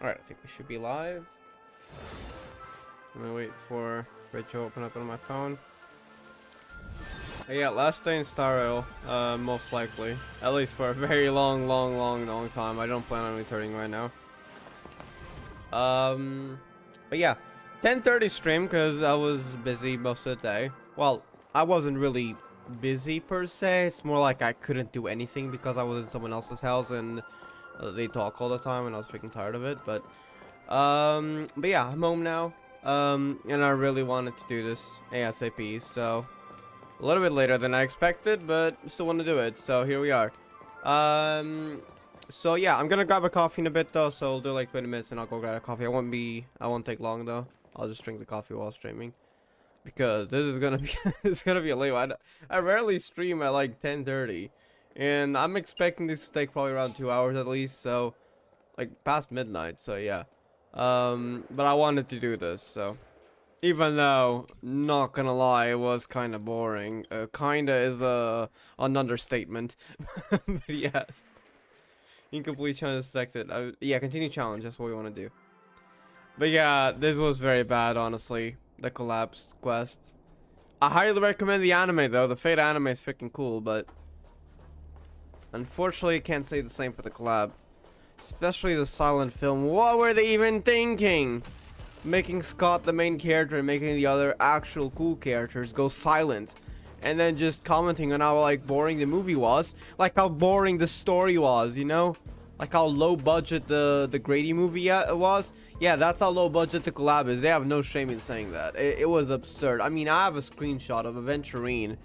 Alright, I think we should be live. I'm gonna wait for it to open up on my phone. Yeah, last day in Star Rail, most likely. At least for a very long time. I don't plan on returning right now. But yeah, 10:30 stream because I was busy most of the day. Well, I wasn't really busy per se. It's more like I couldn't do anything because I was in someone else's house and they talk all the time and I was freaking tired of it. But yeah, I'm home now. And I really wanted to do this ASAP, so a little bit later than I expected, but still want to do it. So here we are. So yeah, I'm gonna grab a coffee in a bit though, so I'll do like 20 minutes and I'll go grab a coffee. I won't take long though. I'll just drink the coffee while streaming because this is gonna be it's gonna be a late one. I rarely stream at like 10:30, and I'm expecting this to take probably around 2 hours at least, so like past midnight. So yeah, but I wanted to do this, so even though, not gonna lie, it was kind of boring. Kinda is an understatement. But yes. Incomplete challenge selected. Yeah, continue challenge. That's what we want to do. But yeah, this was very bad, honestly. The collapsed quest. I highly recommend the anime, though. The Fate anime is freaking cool, but unfortunately, I can't say the same for the collab. Especially the silent film. What were they even thinking? Making Scott the main character and making the other actual cool characters go silent. And then just commenting on how like boring the movie was. Like how boring the story was, you know? Like how low budget the Grady movie was. Yeah, that's how low budget the collab is. They have no shame in saying that. It was absurd. I mean, I have a screenshot of Aventurine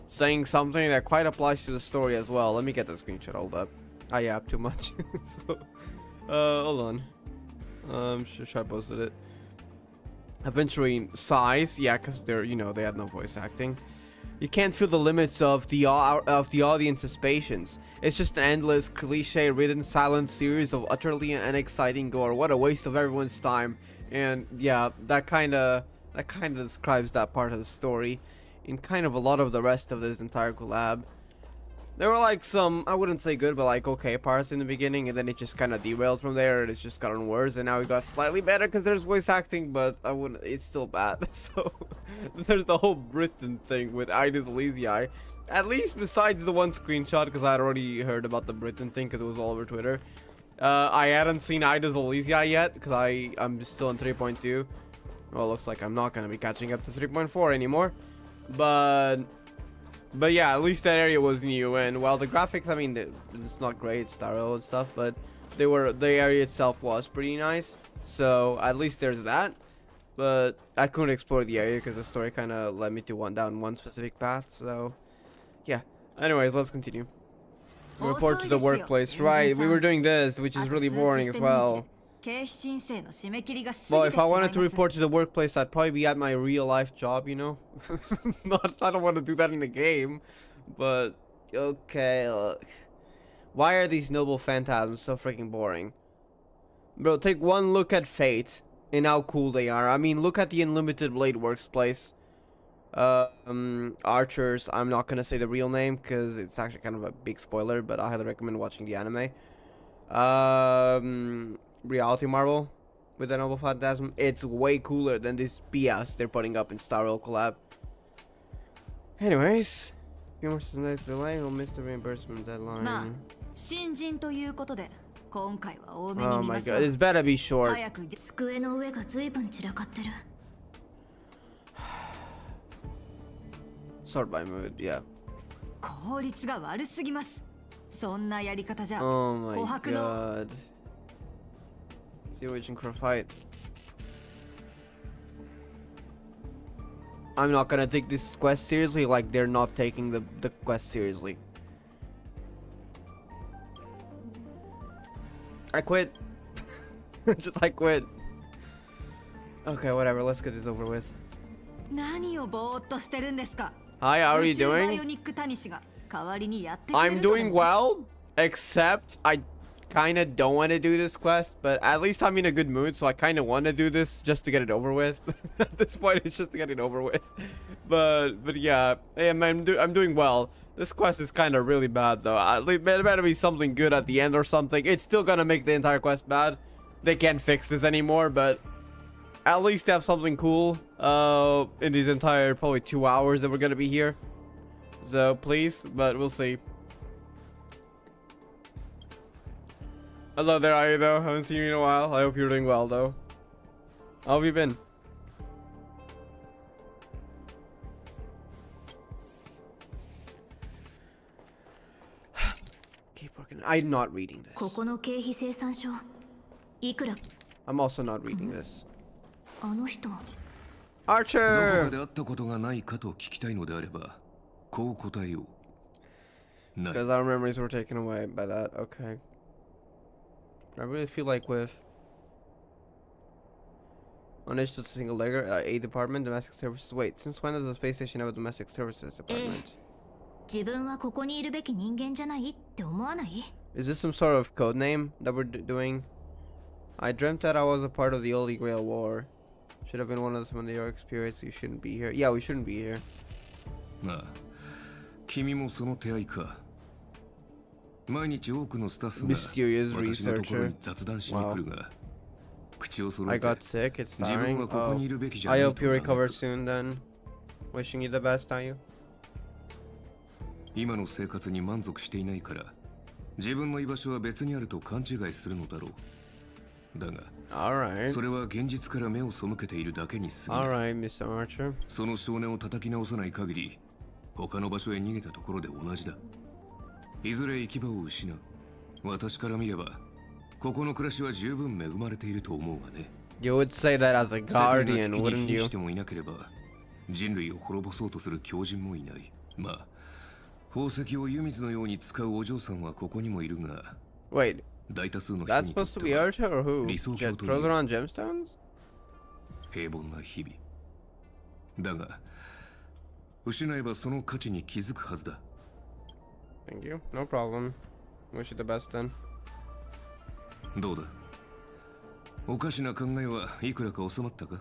saying something that quite applies to the story as well. Let me get the screenshot. Hold up. I yapped too much. So, hold on. Should I posted it? Aventurine size. Yeah, because they're, you know, they had no voice acting. You can't feel the limits of the audience's patience. It's just an endless, cliche-ridden, silent series of utterly unexciting gore. What a waste of everyone's time. And yeah, that kind of describes that part of the story. And kind of a lot of the rest of this entire collab. There were like some, I wouldn't say good, but like okay parts in the beginning, and then it just kind of derailed from there, and it's just gotten worse, and now it got slightly better because there's voice acting, but I wouldn't, it's still bad. So there's the whole Britain thing with Idis Elysiae. At least besides the one screenshot, because I had already heard about the Britain thing because it was all over Twitter. I hadn't seen Idis Elysiae yet because I'm still in 3.2. Well, it looks like I'm not going to be catching up to 3.4 anymore. But yeah, at least that area was new, and while the graphics, I mean, it's not great, Star Rail and stuff, but the area itself was pretty nice. So at least there's that. But I couldn't explore the area because the story kind of led me to down one specific path. So yeah. Anyways, let's continue. Report to the workplace. Right, we were doing this, which is really boring as well. Well, if I wanted to report to the workplace, I'd probably be at my real life job, you know? I don't want to do that in a game, but okay, look. Why are these noble phantasms so freaking boring? Bro, take one look at Fate and how cool they are. I mean, look at the Unlimited Blade Workplace. Archers, I'm not gonna say the real name because it's actually kind of a big spoiler, but I highly recommend watching the anime. Reality Marvel with the Noble Phantasm. It's way cooler than this BS they're putting up in Star Rail collab. Anyways, few more days delay, we'll miss the reimbursement deadline. Oh my god, it's better be short. Sort by mood, yeah. Oh my god. Situation crow fight. I'm not gonna take this quest seriously like they're not taking the quest seriously. I quit. I quit. Okay, whatever, let's get this over with. Hi, how are you doing? I'm doing well, except I kinda don't want to do this quest, but at least I'm in a good mood, so I kinda want to do this just to get it over with. At this point, it's just to get it over with. But yeah, hey, I'm doing well. This quest is kind of really bad though. It better be something good at the end or something. It's still gonna make the entire quest bad, they can't fix this anymore, but at least have something cool in these entire probably 2 hours that we're gonna be here. So please, but we'll see. Hello there, are you though? Haven't seen you in a while. I hope you're doing well though. How have you been? Keep working. I'm not reading this. I'm also not reading this. Archer! Because our memories were taken away by that. Okay. I really feel like with just a single legger, A department, domestic services. Wait, since when does the space station have a domestic services department? Is this some sort of code name that we're doing? I dreamt that I was a part of the Holy Grail War. Should have been one of some of your experience. You shouldn't be here. Yeah, we shouldn't be here. Mysterious researcher. Wow. I got sick. It's tiring. Oh. I hope you recover soon then. Wishing you the best, are you? Alright. Alright, Mr. Archer. You would say that as a guardian, wouldn't you? Wait, that's supposed to be Archer or who? Throws around gemstones? Thank you, no problem. Wish you the best then.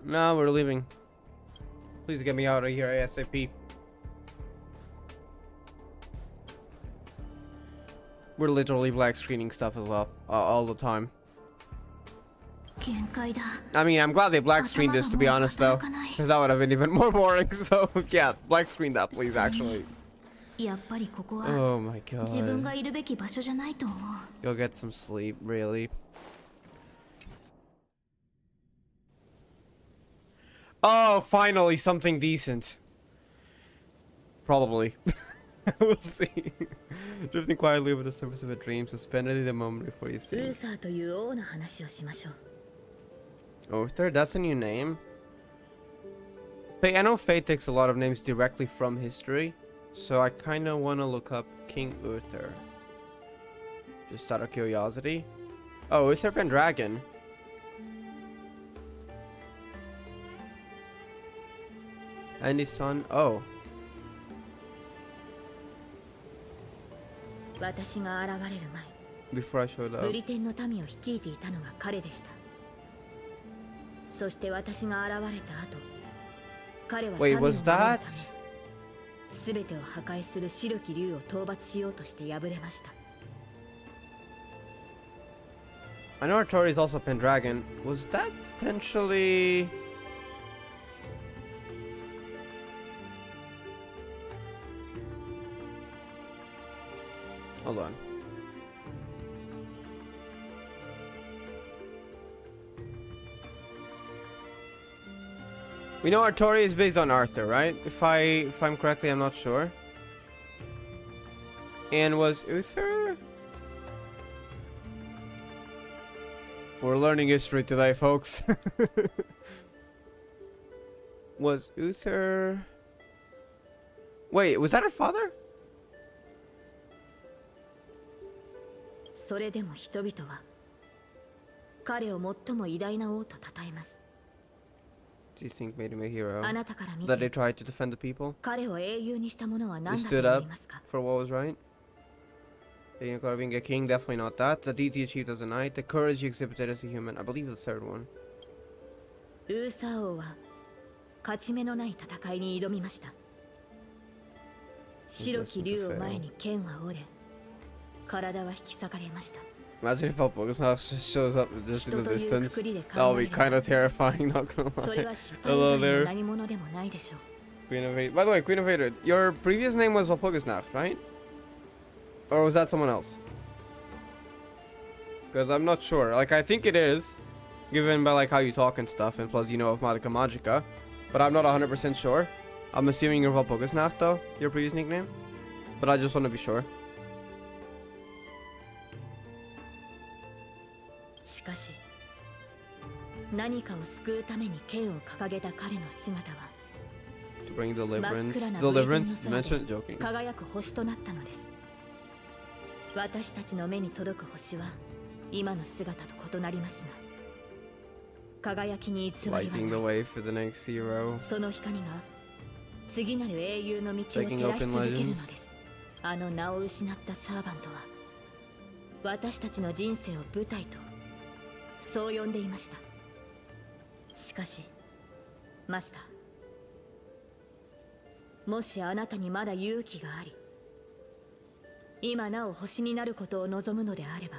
No, we're leaving. Please get me out of here ASAP. We're literally black screening stuff as well, all the time. I mean, I'm glad they black screened this, to be honest, though, because that would have been even more boring. So yeah, black screen that, please. Actually. Oh my god. Go get some sleep, really. Oh, finally something decent. Probably. We'll see. Drifting quietly over the surface of a dream, suspended in the moment before you see it. Uther, that's a new name. I know Faye takes a lot of names directly from history, so I kind of want to look up King Uther. Just out of curiosity. Oh, Uther Pendragon. And his son. Oh. Before I showed up. Wait, was that? I know Artori is also Pendragon. Was that potentially? Hold on. We know Artori is based on Arthur, right? If I'm correctly, I'm not sure. And was Uther? We're learning history today, folks. Was Uther? Wait, was that her father? Do you think made him a hero? That they tried to defend the people? They stood up for what was right? Being a king, definitely not that. The deeds he achieved as a knight, the courage he exhibited as a human. I believe the third one. Imagine if Pokesnath just shows up just in the distance. That would be kind of terrifying, not gonna lie. Hello there. Queen of Vader. By the way, Queen of Vader, your previous name was Pokesnath, right? Or was that someone else? Because I'm not sure. Like, I think it is, given by like how you talk and stuff, and plus you know of Magica Magica. But I'm not 100% sure. I'm assuming you're Pokesnath though, your previous nickname. But I just want to be sure. しかし何かを救うために剣を掲げた彼の姿は To bring deliverance mentioned joking 輝く星となったのです。私たちの目に届く星は今の姿と異なりますが、輝きに偽りはない。 Lighting the way for the next hero その光が次なる英雄の道を照らし続けるのです。あの名を失ったサーバントは私たちの人生を舞台とそう呼んでいました。しかしマスター、もしあなたにまだ勇気があり今なお星になることを望むのであれば、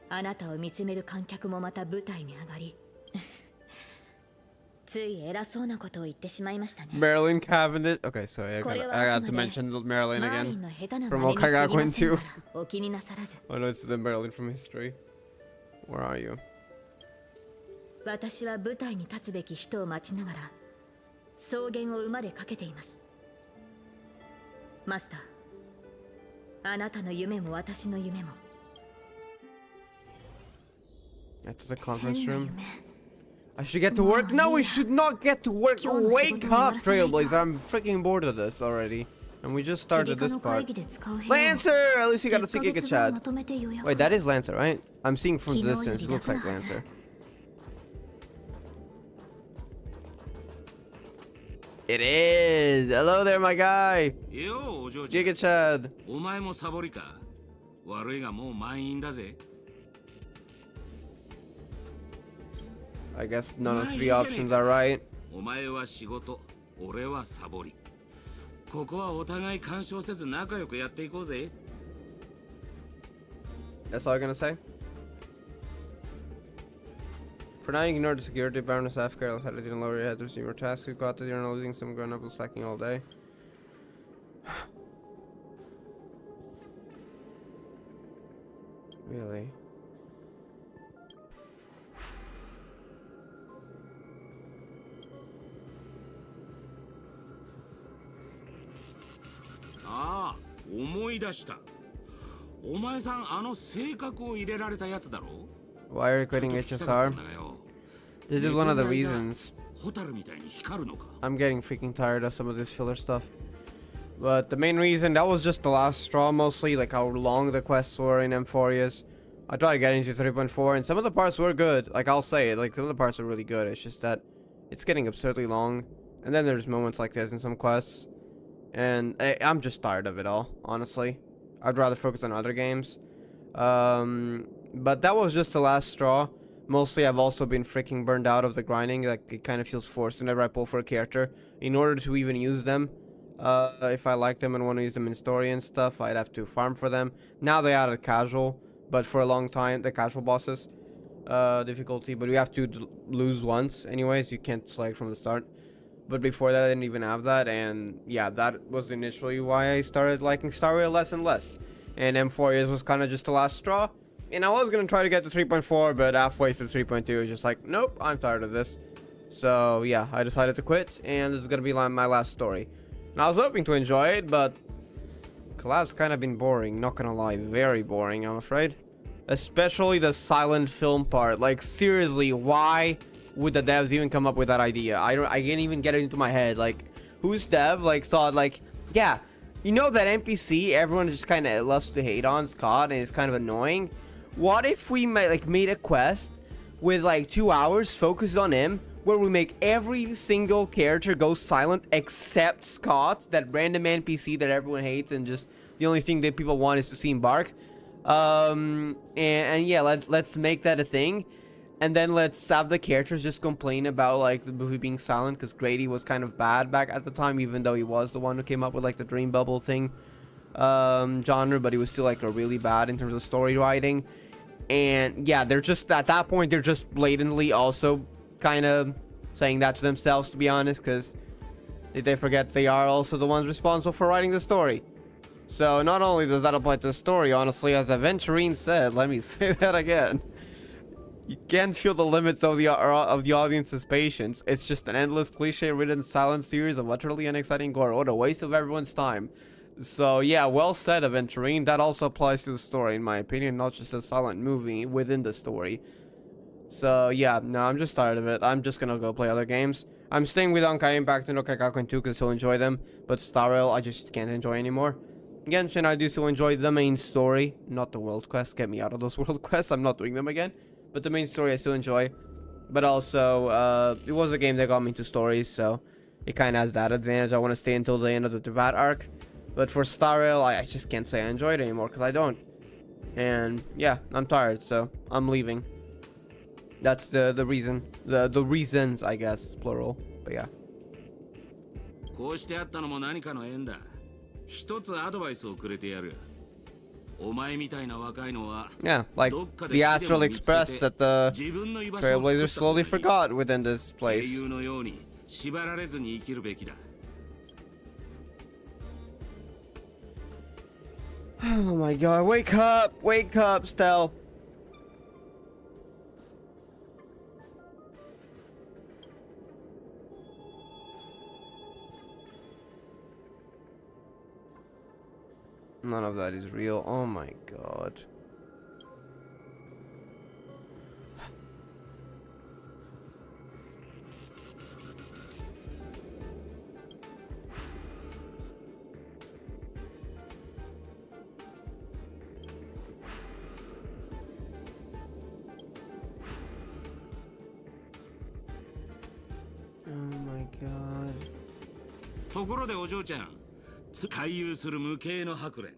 あなたを見つめる観客もまた舞台に上がりつい偉そうなことを言ってしまいましたね。 Marilyn Cavendish. Okay, sorry, I got to mention Marilyn again from Honkai Gakuen 2. Oh no, this is the Marilyn from history. Where are you? 私は舞台に立つべき人を待ちながら草原を馬でかけています。マスター、あなたの夢も私の夢も。 At the conference room. I should get to work. No, we should not get to work. Wake up, Trailblazer. I'm freaking bored of this already. And we just started this part. Lancer! At least you got to see Giga Chad. Wait, that is Lancer, right? I'm seeing from the distance. It looks like Lancer. It is! Hello there, my guy! Giga Chad. I guess none of three options are right. That's all I'm gonna say. For now, you ignore the security Baroness F. Careless had to lower your head to receive your tasks. You got that you're not losing some grown up slacking all day. Really? Ah, 思い出した。お前さん、あの性格を入れられたやつだろ? Why are you quitting HSR? This is one of the reasons. I'm getting freaking tired of some of this filler stuff. But the main reason, that was just the last straw mostly, like how long the quests were in M4 I tried getting to 3.4 and some of the parts were good. Like, I'll say it, like some of the parts are really good. It's just that it's getting absurdly long. And then there's moments like this in some quests. And I'm just tired of it all, honestly. I'd rather focus on other games. But that was just the last straw. Mostly I've also been freaking burned out of the grinding. Like, it kind of feels forced whenever I pull for a character. In order to even use them, if I like them and want to use them in story and stuff, I'd have to farm for them. Now they added casual, but for a long time, the casual bosses difficulty. But you have to lose once anyways. You can't select from the start. But before that, I didn't even have that. And yeah, that was initially why I started liking Star Rail less and less. And M4 was kind of just the last straw. And I was going to try to get to 3.4, but halfway through 3.2, it was just like, nope, I'm tired of this. So yeah, I decided to quit, and this is going to be my last story. And I was hoping to enjoy it, but Collab's kind of been boring, not going to lie, very boring, I'm afraid. Especially the silent film part. Like, seriously, why would the devs even come up with that idea? I can't even get it into my head. Like, whose dev, like, thought, like, yeah, you know that NPC everyone just kind of loves to hate on, Scott, and it's kind of annoying. What if we made a quest with like 2 hours focused on him, where we make every single character go silent except Scott, that random NPC that everyone hates, and just the only thing that people want is to see him bark. And yeah, let's make that a thing, and then let's have the characters just complain about like the movie being silent, because Grady was kind of bad back at the time, even though he was the one who came up with like the dream bubble thing. genre, but it was still like a really bad in terms of story writing. And yeah, they're just at that point they're just blatantly also kind of saying that to themselves, to be honest, because did they forget they are also the ones responsible for writing the story? So not only does that apply to the story, honestly, as Aventurine said, let me say that again. You can't feel the limits of the audience's patience. It's just an endless cliche-ridden silent series of utterly unexciting gore. What a waste of everyone's time. So yeah, well said, Aventurine. That also applies to the story, in my opinion, not just a silent movie within the story. So yeah, no, I'm just tired of it. I'm just gonna go play other games. I'm staying with Honkai Impact and Okakakuen 2 because I still enjoy them, but Star Rail I just can't enjoy anymore. Genshin, I do still enjoy the main story, not the world quests. Get me out of those world quests. I'm not doing them again. But the main story I still enjoy. But also, it was a game that got me into stories, so it kind of has that advantage. I want to stay until the end of the Tibet arc. But for Star Rail, I just can't say I enjoy it anymore, because I don't. And yeah, I'm tired, so I'm leaving. That's the reason. The reasons, I guess, plural. But yeah. こうしてあったのも何かの縁だ。一つアドバイスをくれてやる。Yeah, like the Astral Express that the Trailblazers slowly forgot within this place. Oh my god, wake up, Stel. None of that is real. Oh my god. Oh my god. ところでお嬢ちゃん、回遊する無形の白蓮。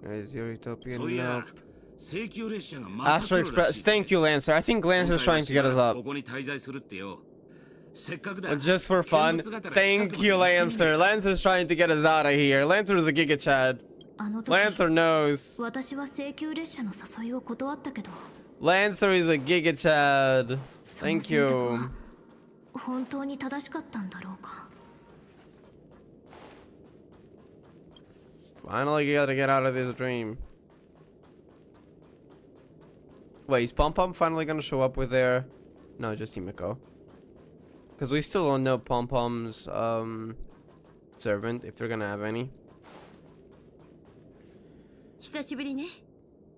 Is your utopian nope. Astral Express. Thank you, Lancer. I think Lancer's trying to get us up. But just for fun. Thank you, Lancer. Lancer's trying to get us out of here. Lancer is a Giga Chad. Lancer knows. Lancer is a Giga Chad. Thank you. Finally gotta get out of this dream. Wait, is Pom Pom finally gonna show up with their... No, just Himiko. Because we still don't know Pom Pom's servant, if they're gonna have any. 久しぶりね。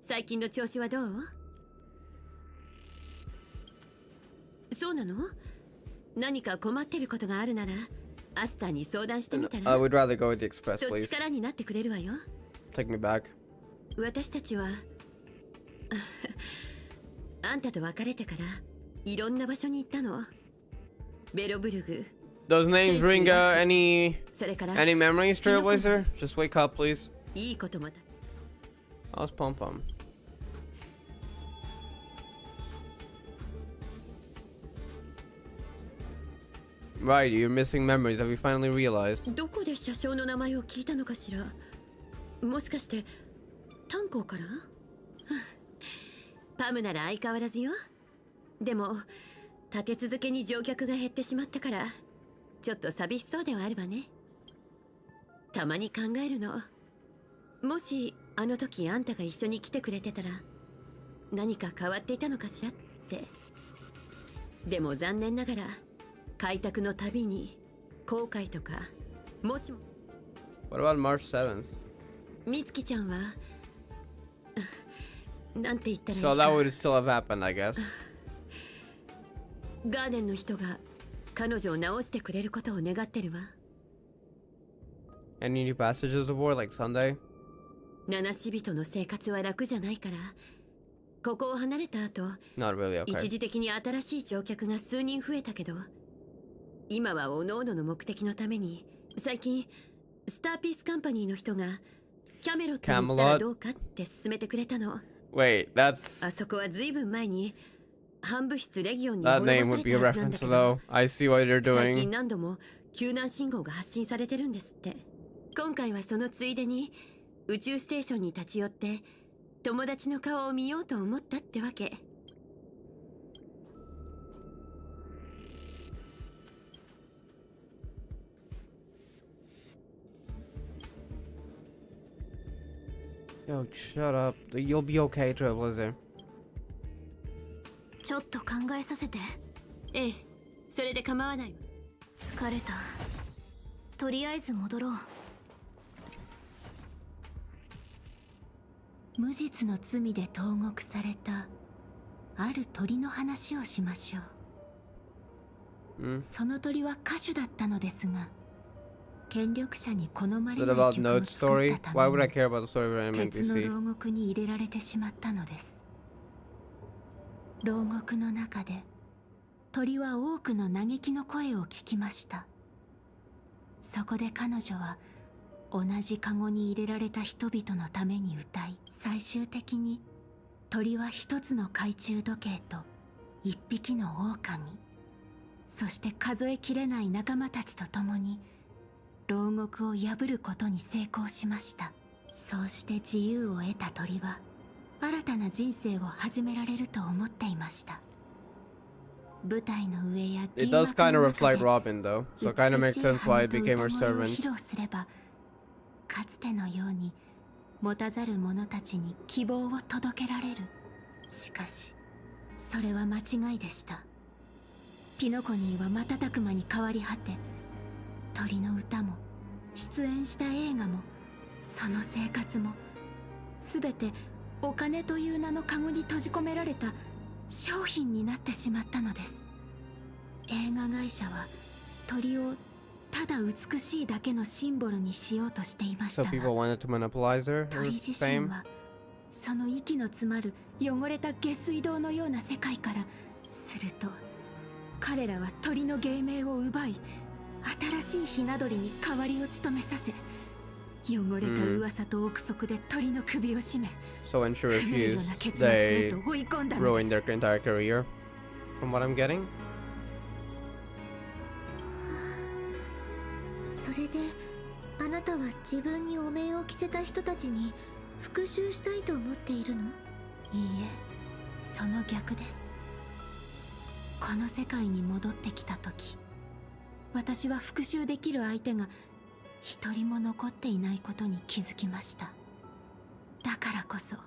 最近の調子はどう？そうなの？何か困ってることがあるなら、アスターに相談してみたら。I would rather go with the express, きっと please. 力になってくれるわよ。Take me back. 私たちはあんたと別れてからいろんな場所に行ったの。ベロブルグ。Those names ring any memories, Trailblazer? Just wake up, please. いいことも。How's Pom Pom? Right, you're missing memories. Have you finally realized? どこで車掌の名前を聞いたのかしら。もしかして炭鉱から？パムなら相変わらずよ。でも立て続けに乗客が減ってしまったからちょっと寂しそうではあるわね。たまに考えるの。もしあの時あんたが一緒に来てくれてたら何か変わっていたのかしらって。でも残念ながら開拓のたびに後悔とかもしも。 What about March 7th? みつきちゃんはなんて言ったらいい So か。 that would still have happened, I guess. ガーデンの人が彼女を治してくれることを願ってるわ。Any new passages of war like Sunday? 七死人の生活は楽じゃないから、ここを離れた後、Not really, okay. 一時的に新しい乗客が数人増えたけど、今は各々の目的のために、最近スターピースカンパニーの人がキャメロットに行ったらどうかって勧めてくれたの。Wait, that's... あそこはずいぶん前に半部室レギオンに That 滅 name ぼさ would れ be a たはずなんだ reference け though. ど、 I see what you're 最近 doing. 何度も救難信号が発信されてるんですって。今回はそのついでに宇宙ステーションに立ち寄って友達の顔を見ようと思ったってわけ。Yo, shut up. You'll be okay, Trailblazer. ちょっと考えさせて。ええ、それで構わないわ。疲れた。とりあえず戻ろう。無実の罪で投獄されたある鳥の話をしましょう。その鳥は歌手だったのですが、権力者に好ま Is れ it ない about 曲を Note's 作っ story? た Why た would め I に care about the story of an 鉄の NPC? 牢獄に入れられてしまったのです。牢獄の中で鳥は多くの嘆きの声を聞きました。そこで彼女は同じカゴに入れられた人々のために歌い、最終的に鳥は一つの懐中時計と一匹の狼、そして数えきれない仲間たちと共に牢獄を破ることに成功しました。そうして自由を得た鳥は新たな人生を始められると思っていました。舞台の上や It 銀 does 幕 kind の of 中 reflect で Robin, though, so it kind of 美 makes しい sense why 花 it と became her 歌声を servant. 披露すれば、かつてのように持たざる者たちに希望を届けられる。しかしそれは間違いでした。ピノコニーは瞬く間に変わり果て、鳥の歌も出演した映画もその生活も全てお金という名のカゴに閉じ込められた商品になってしまったのです。映画会社は鳥をただ美しいだけのシンボルにしようとしていました So が、 people wanted to monopolize her 鳥 her 自身 fame. はその息の詰まる汚れた下水道のような世界からすると、彼らは鳥の芸名を奪い、新しいひな鳥に代わりを務めさせ、汚れた噂と憶測で鳥の首を絞め、 So when she 不名誉な refused, 結末へ they と追い込んだの ruined で their entire career. From what I'm getting. それであなたは自分に汚名を着せた人たちに復讐したいと思っているの？いいえ、その逆です。この世界に戻ってきた時、私は復讐できる相手が一人も残っていないことに気づきました。だからこそ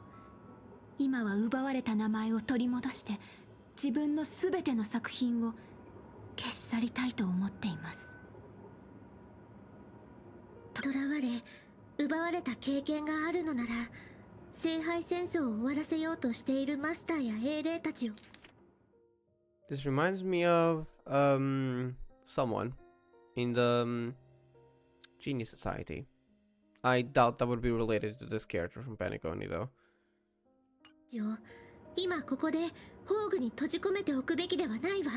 今は奪われた名前を取り戻して自分の全ての作品を消し去りたいと思っています。囚われ奪われた経験があるのなら、聖杯戦争を終わらせようとしているマスターや英霊たちを。 This reminds me of someone in the Genius Society. I doubt that would be related to this character from Paniconi though. 今ここでホーグに閉じ込めておくべきではないわ。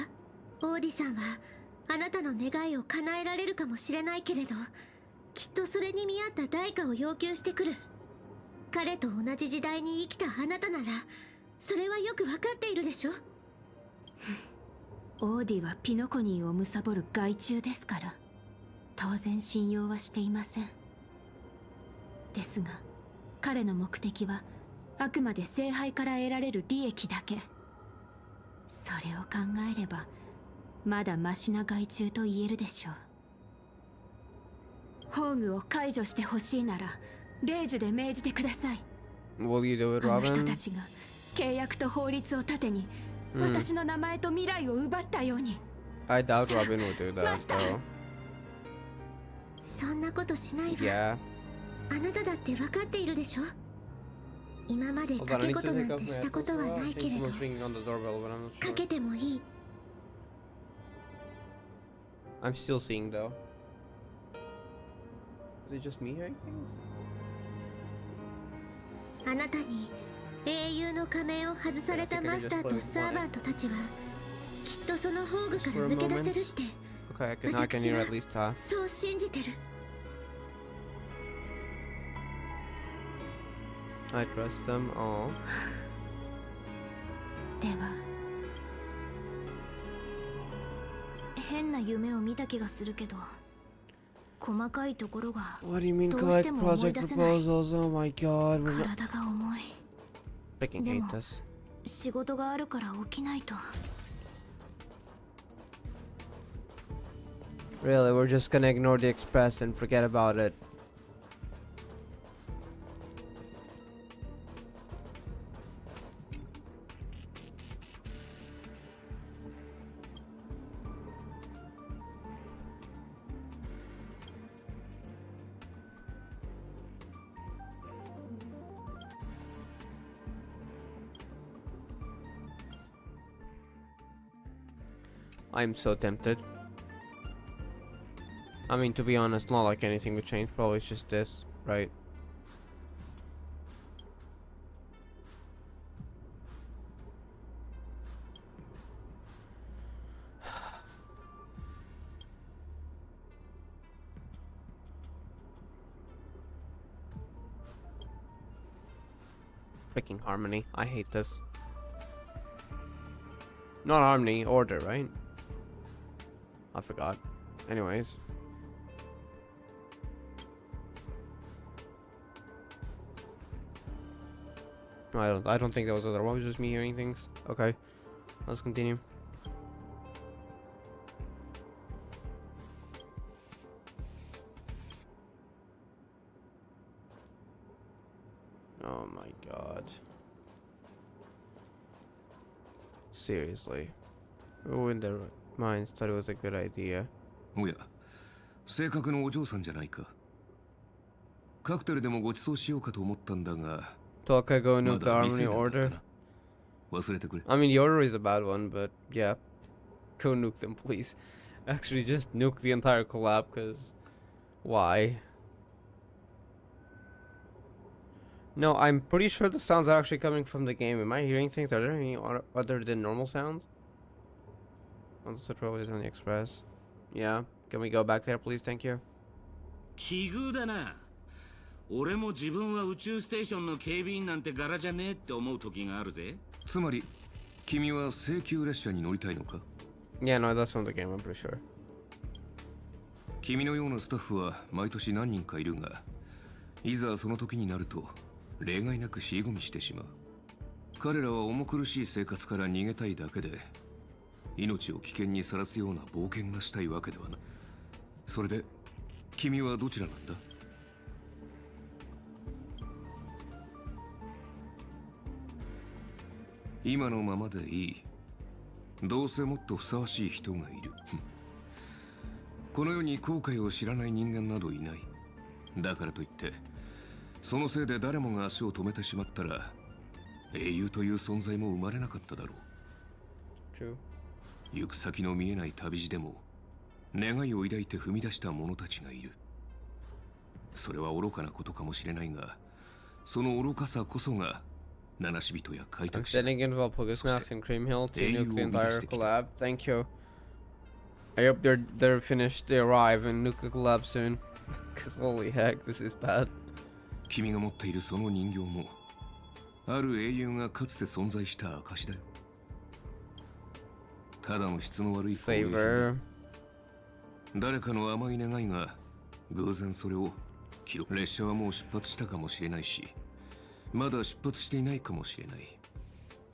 オーディさんはあなたの願いを叶えられるかもしれないけれど、きっとそれに見合った代価を要求してくる。彼と同じ時代に生きたあなたならそれはよくわかっているでしょ。オーディはピノコニーを貪る害虫ですから、当然信用はしていません。ですが彼の目的はあくまで聖杯から得られる利益だけ。それを考えればまだマシな害虫と言えるでしょう。ホーグを解除してほしいなら令樹で命じてください。 Will you do it, あの人 Robin? たちが契約と法律を盾に私の名前と未来を奪ったように。 I doubt Robin would do that Master. though. そんなことしないわ。 Yeah. あなただってわかっているでしょ。今まで Hold か on, I け need こ to と take なん off て my したことは headphones. ない I け think れど、 someone's ringing on the doorbell, but I'm not か sure. けてもいい。 I'm still seeing though. Is it just me hearing things? あなたに英雄の仮面を外されたマスターとサーバントたちはきっとそのホーグから抜け出せるって Okay, I can hear at least half. そう信じてる。 I trust them all. では、変な夢を見た気がするけど、細かいところが What do you mean どうして collect も思い project 出せない。 proposals? Oh my god. We're not 体が重い。 freaking で hate も this. 仕事があるから起きないと。 Really, we're just gonna ignore the express and forget about it. I'm so tempted. I mean, to be honest, not like anything would change. Probably it's just this, right? Freaking harmony. I hate this. Not harmony, order, right? I forgot. Anyways. No, I don't think that was other. What was just me hearing things? Okay. Let's continue. Oh my god. Seriously. Who in their minds thought it was a good idea? おや、正確のお嬢さんじゃないか。カクテルでもご馳走しようかと思ったんだが。 Toka go ま nuke the だ harmony 店なんだった order. な。忘れてくれ。 I mean, the order is a bad one, but yeah. Go nuke them, please. Actually, just nuke the entire collab, because why? No, I'm pretty sure the sounds are actually coming from the game. Am I hearing things? Are there any other than normal sounds? On the Central is on the Express. Yeah. Can we go back there, please? Thank you. 奇遇だな。俺も自分は宇宙ステーションの警備員なんて柄じゃねえって思う時があるぜ。つまり、君は請求列車に乗りたいのか？ Yeah, no, that's from the game, I'm pretty sure. 君のようなスタッフは毎年何人かいるが、いざその時になると例外なく尻込みしてしまう。彼らは重苦しい生活から逃げたいだけで、命を危険にさらすような冒険がしたいわけではない。それで、君はどちらなんだ？今のままでいい。どうせもっとふさわしい人がいる。この世に後悔を知らない人間などいない。だからといって、そのせいで誰もが足を止めてしまったら、英雄という存在も生まれなかっただろう。True. 行く先の見えない旅路でも、願いを抱いて踏み出した者たちがいる。それは愚かなことかもしれないが、その愚かさこそが、七死人や開 I'm 拓者。 sending in Volpugusnax and Cream Hill to nuke the entire collab. Thank you. I hope they're finished. They arrive and nuke the collab soon. Cause holy heck, this is bad. 君が持っているその人形も、ある英雄がかつて存在した証だよ。ただの質の悪い攻撃だ。 Favor. 誰かの甘い願いが偶然それを記録。列車はもう出発したかもしれないし、まだ出発していないかもしれない。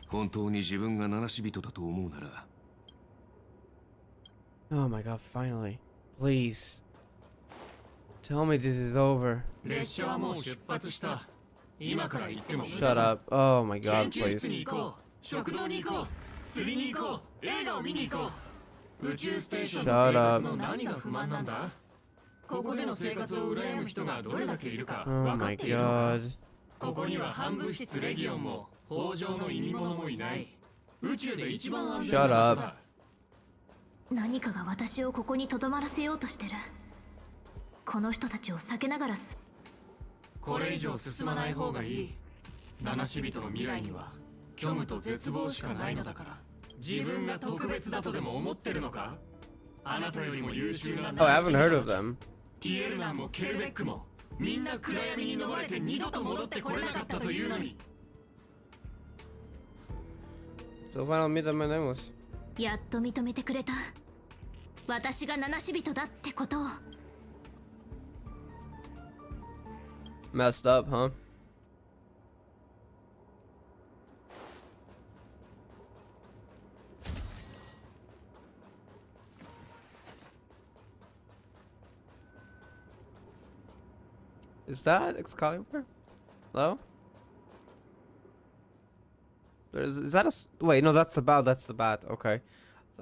本当に自分が七死人だと思うなら。 Oh my god, finally. Please. Tell me this is over. 列車はもう出発した。今から行っても無駄 Shut だ。 up. Oh my 研 god, 究室 please. に行こう。食堂に行こう。釣りに行こう。映画を見に行こう。宇宙ステーションの生活の何が不満なんだ？ここでの生活を羨む人がどれだけいるか Oh 分かっ my ているのか。 god. ここには反物質レギオンも北条の意味物もいない。宇宙で一番安全な場所だ。何かが私をここに留まらせようとしてる。この人たちを避けながらこれ以上進まない方がいい。七死人の未来には虚無と絶望しかないのだから。自分が特別だとでも思ってるのか？あなたよりも優秀な Oh, I haven't heard of them. ティエルナンもケルベックもみんな暗闇に逃れて二度と戻ってこれなかったというのに。 So final meet them and then was. やっと認めてくれた。私が七死人だってことを。Messed up, huh? Is that Excalibur? Hello? Is that a... Wait, no, that's the bat. That's the bat. Okay.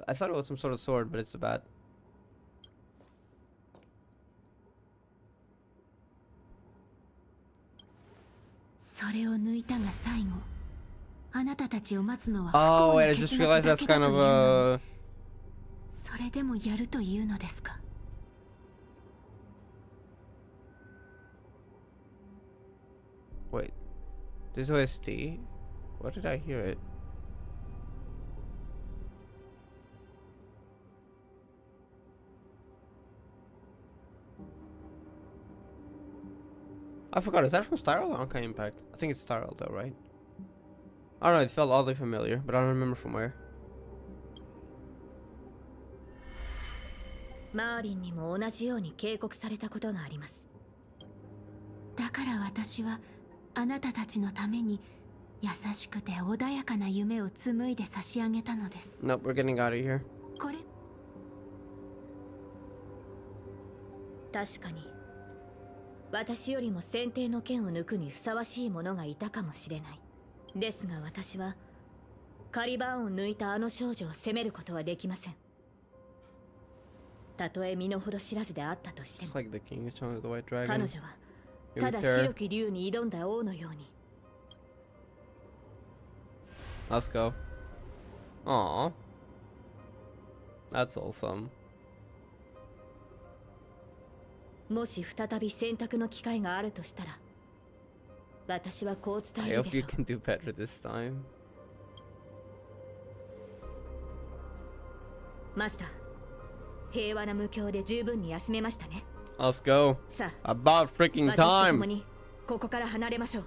I thought it was some sort of sword, but it's a bat. それを抜いたが最後。あなたたちを待つのは不 Oh, 幸 wait, な I 結 just 末だ realized け that's だ kind と of いうのに a... それでもやるというのですか。 Wait. This OST? What did I hear it? I forgot. Is that from Styrel or Honkai Impact? I think it's Styrel though, right? I don't know. It felt oddly familiar, but I don't remember from where. マーリンにも同じように警告されたことがあります。だから私はあなたたちのために優しくて穏やかな夢を紡いで差し上げたのです。 Nope, we're getting out of here. これ 確かに私よりも選定の剣を抜くにふさわしい者がいたかもしれない。ですが私はカリバーンを抜いたあの少女を責めることはできません。たとえ身の程知らずであったとしても、 It's like the king is showing the white 彼 dragon. 女はただ白き竜に挑んだ王のように。 Let's go. Aww. That's awesome. もし再び選択の機会があるとしたら、私はこう伝 I える hope で you しょう。 can do better this time. マスター、平和な無境で十分に休めましたね。 Let's go. さあ、 About freaking 私と共 time. にここから離れましょう。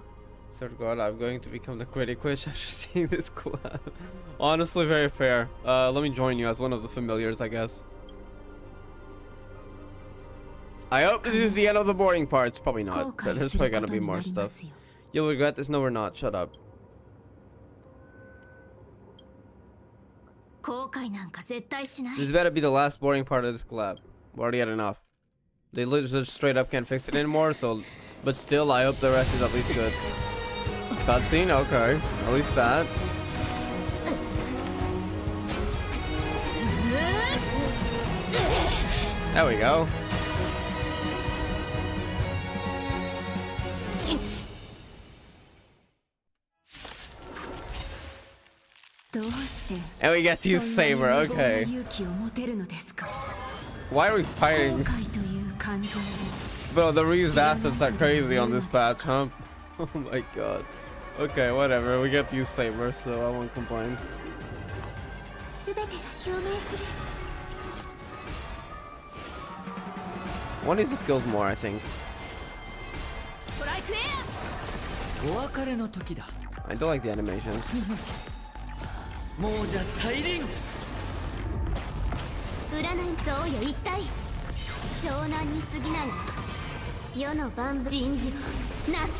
Swear to God, I'm going to become the critic witch after seeing this collab. Honestly, very fair. Let me join you as one of the familiars, I guess. I hope this is the end of the boring parts. Probably not. But there's probably gonna be more stuff. You'll regret this. No, we're not. Shut up. 後悔なんか絶対しない。 This better be the last boring part of this collab. We already had enough. They literally just straight up can't fix it anymore, so... But still, I hope the rest is at least good. Cutscene? Okay. At least that. There we go. And we get to use Saber, okay. Why are we fighting? Bro, the reused assets are crazy on this patch, huh? Oh my god. Okay, whatever. We get to use Saber, so I won't complain. One needs the skills more, I think. I do like the animations. もうじゃ再臨。占いそうよ一体湘南に過ぎないわ世の万物人事をなす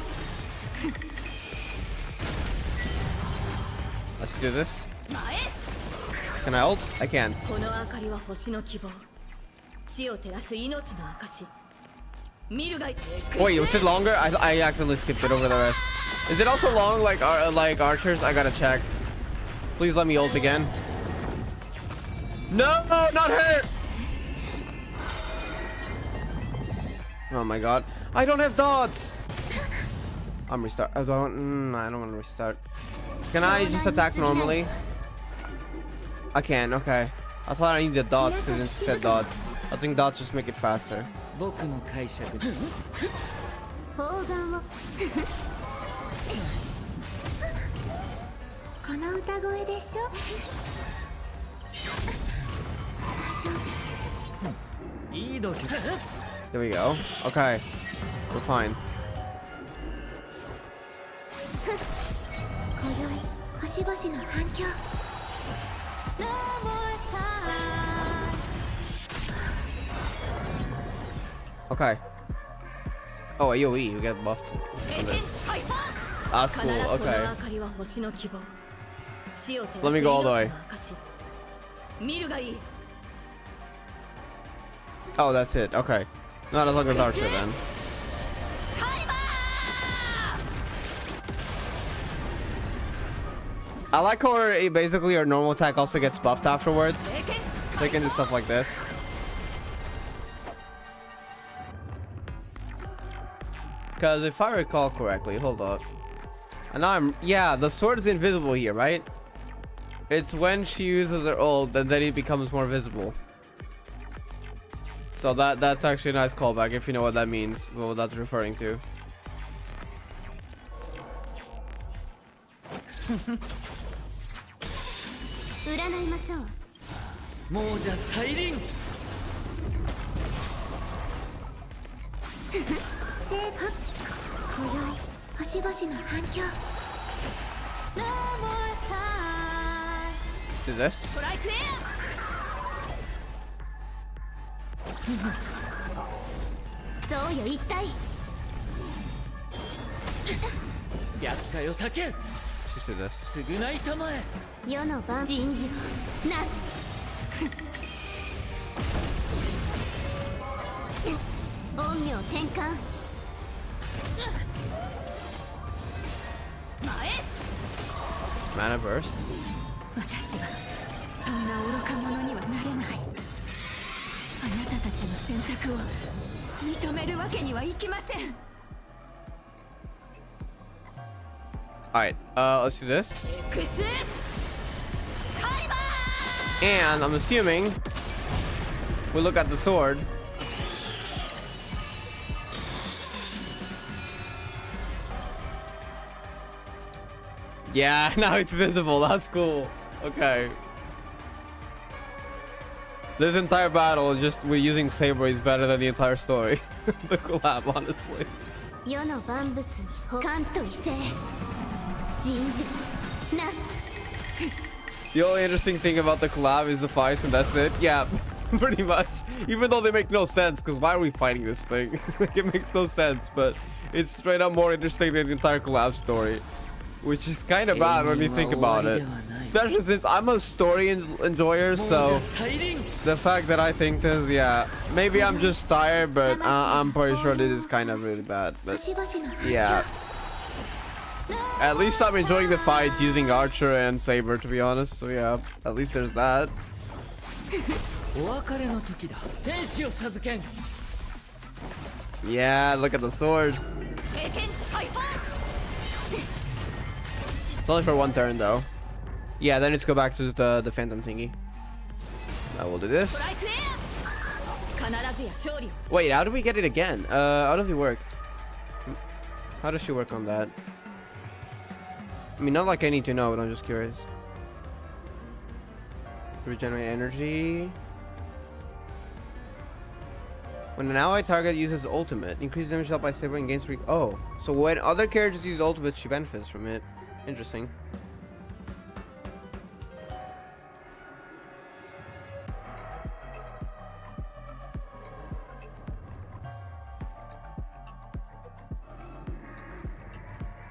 Let's do this. Can I ult? I can. この明かりは星の希望。地を照らす命の証。見るがいて。 Wait, was it longer? I accidentally skipped it over the rest. Is it also long like archers? I gotta check. Please let me ult again. No, not her! Oh my god. I don't have dots! I'm restart. I don't want to restart. Can I just attack normally? I can, okay. I thought I needed dots because it said dots. I think dots just make it faster. 僕の解釈で。砲丸をこの歌声でしょ大丈夫いい度胸。 There we go. Okay. We're fine. 今宵星々の反響 Okay. Oh, AoE, you get buffed on this. That's cool, okay. Let me go all the way. Oh, that's it, okay. Not as long as Archer then. I like how basically our normal attack also gets buffed afterwards. So you can do stuff like this. Because if I recall correctly, hold up. And now yeah, the sword is invisible here, right? It's when she uses her ult and then it becomes more visible. So that's actually a nice callback if you know what that means, what that's referring to. See this? She see this. Mana burst. Alright, let's do this. And I'm assuming we look at the sword. Yeah, now it's visible. That's cool. Okay. This entire battle, just we're using Saber is better than the entire story. The collab, honestly. The only interesting thing about the collab is the fights, and that's it. Yeah, pretty much. Even though they make no sense, because why are we fighting this thing? Like, it makes no sense, but it's straight up more interesting than the entire collab story. Which is kind of bad when you think about it. Especially since I'm a story enjoyer, so the fact that I think this, yeah, maybe I'm just tired, but I'm pretty sure this is kind of really bad. But yeah, at least I'm enjoying the fight using Archer and Saber, to be honest. So yeah, at least there's that. Yeah, look at the sword. It's only for one turn though. Yeah, then let's go back to the phantom thingy. Now we'll do this. Wait, how do we get it again? How does it work? How does she work on that? I mean, not like I need to know, but I'm just curious. Regenerate energy. When an ally target uses ultimate, increase damage dealt by Saber and gains free. Oh, so when other characters use ultimate, she benefits from it. Interesting.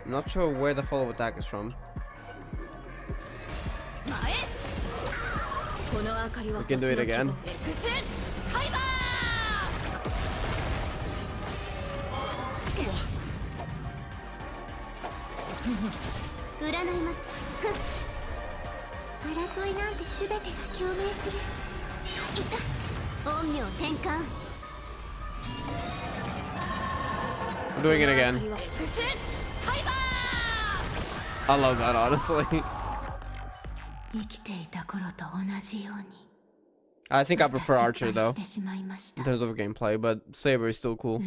I'm not sure where the follow attack is from. We can do it again. I'm doing it again. I love that, honestly. I think I prefer Archer though, in terms of gameplay, but Saber is still cool.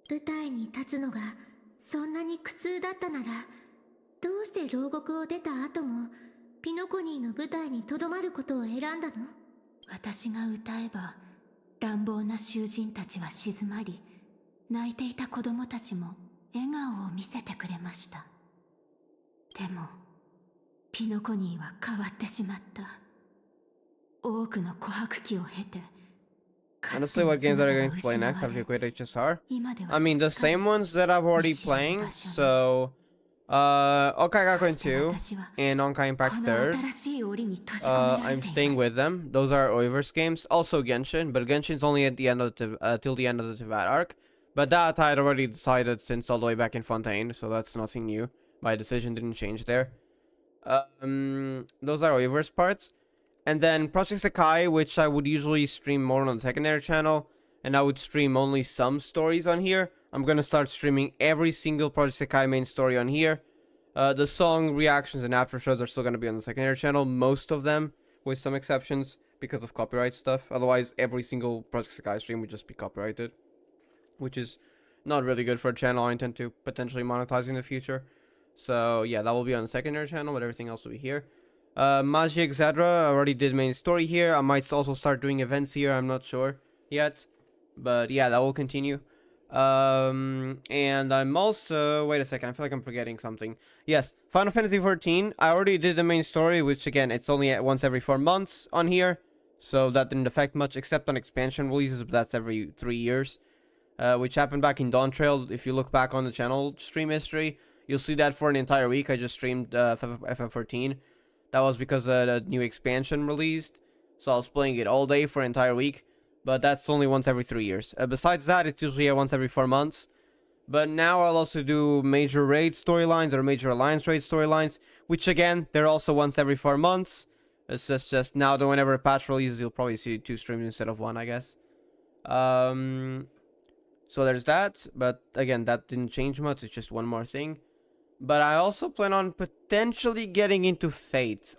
舞台に立つのがそんなに苦痛だったなら、どうして牢獄を出た後もピノコニーの舞台にとどまることを選んだの？私が歌えば乱暴な囚人たちは静まり、泣いていた子供たちも笑顔を見せてくれました。でもピノコニーは変わってしまった。多くの琥珀期を経て Honestly, what games are you going to play next after you quit HSR? I mean, the same ones that I've already playing. So, Honkai Gakuen 2 and Honkai Impact 3rd. I'm staying with them. Those are Oiverse games. Also Genshin, but Genshin's only at the end of the till the end of the Tivat arc. But that I had already decided since all the way back in Fontaine, so that's nothing new. My decision didn't change there. Those are Oiverse parts. And then Project Sakai, which I would usually stream more on the secondary channel, and I would stream only some stories on here. I'm gonna start streaming every single Project Sakai main story on here. The song reactions and after shows are still gonna be on the secondary channel, most of them, with some exceptions, because of copyright stuff. Otherwise, every single Project Sakai stream would just be copyrighted, which is not really good for a channel I intend to potentially monetize in the future. So yeah, that will be on the secondary channel, but everything else will be here. Magi etc. I already did main story here. I might also start doing events here. I'm not sure yet, but yeah, that will continue. And I'm also, wait a second, I feel like I'm forgetting something. Yes, Final Fantasy 14. I already did the main story, which again, it's only once every 4 months on here, so that didn't affect much except on expansion releases, but that's every 3 years, which happened back in Dawn Trail. If you look back on the channel stream history, you'll see that for an entire week I just streamed FF14. That was because the new expansion released, so I was playing it all day for an entire week. But that's only once every 3 years. Besides that, it's usually once every 4 months. But now I'll also do major raid storylines or major alliance raid storylines, which again, they're also once every 4 months. It's just now that whenever a patch releases, you'll probably see 2 streams instead of 1, I guess. So there's that. But again, that didn't change much. It's just one more thing. But I also plan on potentially getting into Fate.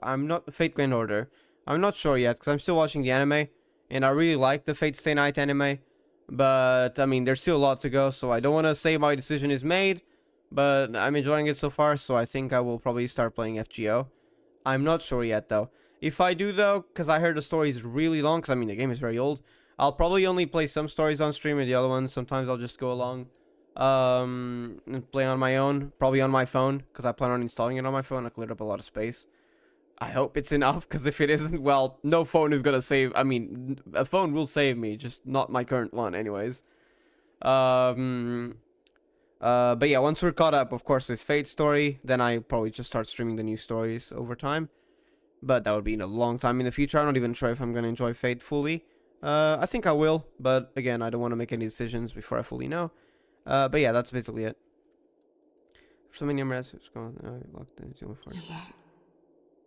Fate Grand Order. I'm not sure yet, because I'm still watching the anime. And I really like the Fate Stay Night anime. But, I mean, there's still a lot to go, so I don't want to say my decision is made. But I'm enjoying it so far, so I think I will probably start playing FGO. I'm not sure yet, though. If I do, though, because I heard the story is really long, because, I mean, the game is very old. I'll probably only play some stories on stream, and the other ones, sometimes I'll just go along. And play on my own, probably on my phone, because I plan on installing it on my phone. I cleared up a lot of space. I hope it's enough, because if it isn't, well, no phone is gonna save. I mean, a phone will save me, just not my current one, anyways. But yeah, once we're caught up, of course, with Fate story, then I probably just start streaming the new stories over time. But that would be in a long time in the future. I'm not even sure if I'm gonna enjoy Fate fully. I think I will, but again, I don't want to make any decisions before I fully know. But yeah, that's basically it. So many messages gone. Locked in. It's only 4.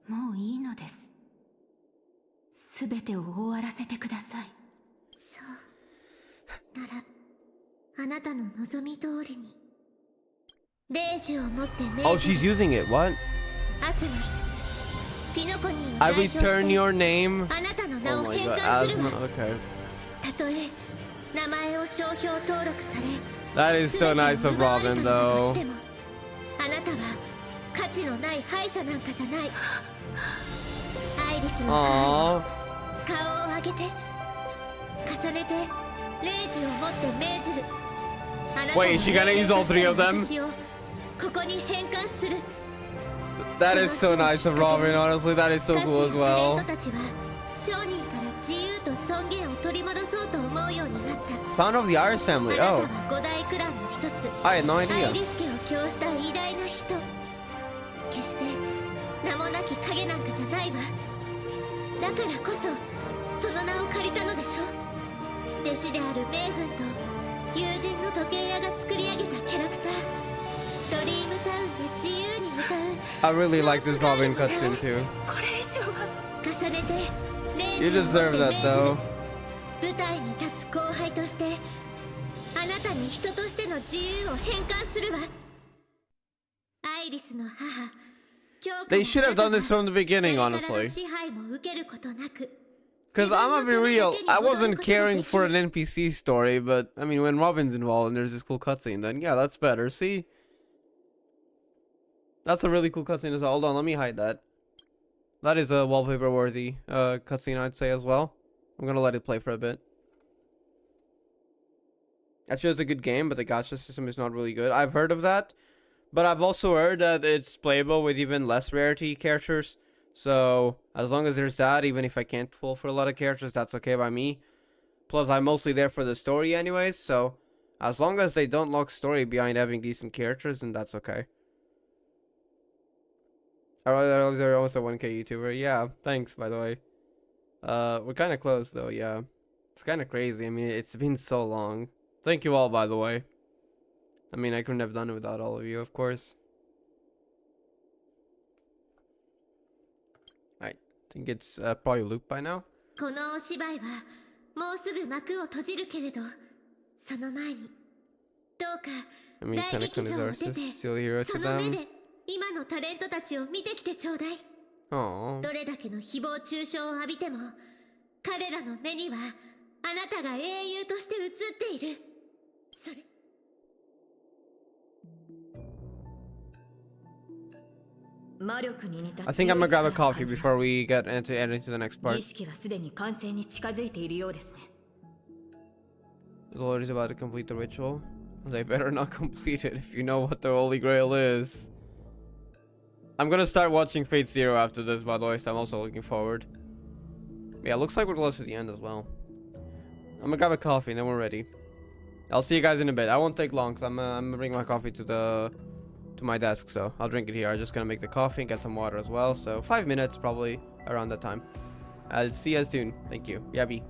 もういいのです。すべてを終わらせてください。そう。なら、あなたの望み通りに。デージを持って命令。 Oh, she's using it. What? アスナ、ピノコニーを I 代表して return your name. あなたの名 Oh を my 変 god, 換するわ。 Asma. Okay. たとえ名前を商標登録され、 That is so nice of 全てを奪われ Robin, たのだと though. しても、あなたは価値のない敗者なんかじゃない。アイリスの Aww. 顔を上げて、重ねて、レイジを持って命ずる。あなた Wait, is she gonna use all 3 of them? 私をここに変換する。 That is so nice of Robin, honestly. That is so cool as タレン well. トたちは商人から自由と尊厳を取り戻そうと思うようになった。 Founder of the Iris family. あ Oh, なたは五大クランの一つ。 I had no ア idea. イリス家を供した偉大な人。決して名もなき影なんかじゃないわ。だからこそその名を借りたのでしょ。弟子であるメイフンと友人の時計屋が作り上げたキャラクター。ドリームタウンで自由に歌う。 I really like this Robin cutscene too. これ以上は重ねてレイ You ジを持って deserve 命 that ずる。 though. 舞台に立つ後輩としてあなたに人としての自由を変換するわ。アイリスの母。 They should have done this from the beginning, honestly. Because I'm gonna be real, I wasn't caring for an NPC story, but I mean, when Robin's involved and there's this cool cutscene, then yeah, that's better. See? That's a really cool cutscene as well. Hold on, let me hide that. That is a wallpaper worthy cutscene, I'd say, as well. I'm gonna let it play for a bit. Actually, it's a good game, but the gacha system is not really good. I've heard of that. But I've also heard that it's playable with even less rarity characters. So, as long as there's that, even if I can't pull for a lot of characters, that's okay by me. Plus, I'm mostly there for the story anyways, so as long as they don't lock story behind having decent characters, then that's okay. Alright, they're almost a 1K YouTuber. Yeah, thanks, by the way. We're kind of close, though, yeah. It's kind of crazy. I mean, it's been so long. Thank you all, by the way. I mean, I couldn't have done it without all of you, of course. I think it's probably looped by now. このお芝居はもうすぐ幕を閉じるけれど、その前にどうか I mean, 大 kind of 劇場を出て still hero そ to の目 them. で今のタレントたちを見てきてちょうだい。 Aww. どれだけの誹謗中傷を浴びても彼らの目にはあなたが英雄として映っている。それ I think I'm gonna grab a coffee before we get into the next part. 儀式はすでに完成に近づいているようですね。 The Lord is about to complete the ritual. They better not complete it if you know what the Holy Grail is. I'm gonna start watching Fate Zero after this, by the way, so I'm also looking forward. Yeah, looks like we're close to the end as well. I'm gonna grab a coffee and then we're ready. I'll see you guys in a bit. I won't take long, because I'm gonna bring my coffee to my desk, so I'll drink it here. I'm just gonna make the coffee and get some water as well, so 5 minutes probably around that time. I'll see you soon. Thank you. Yabi.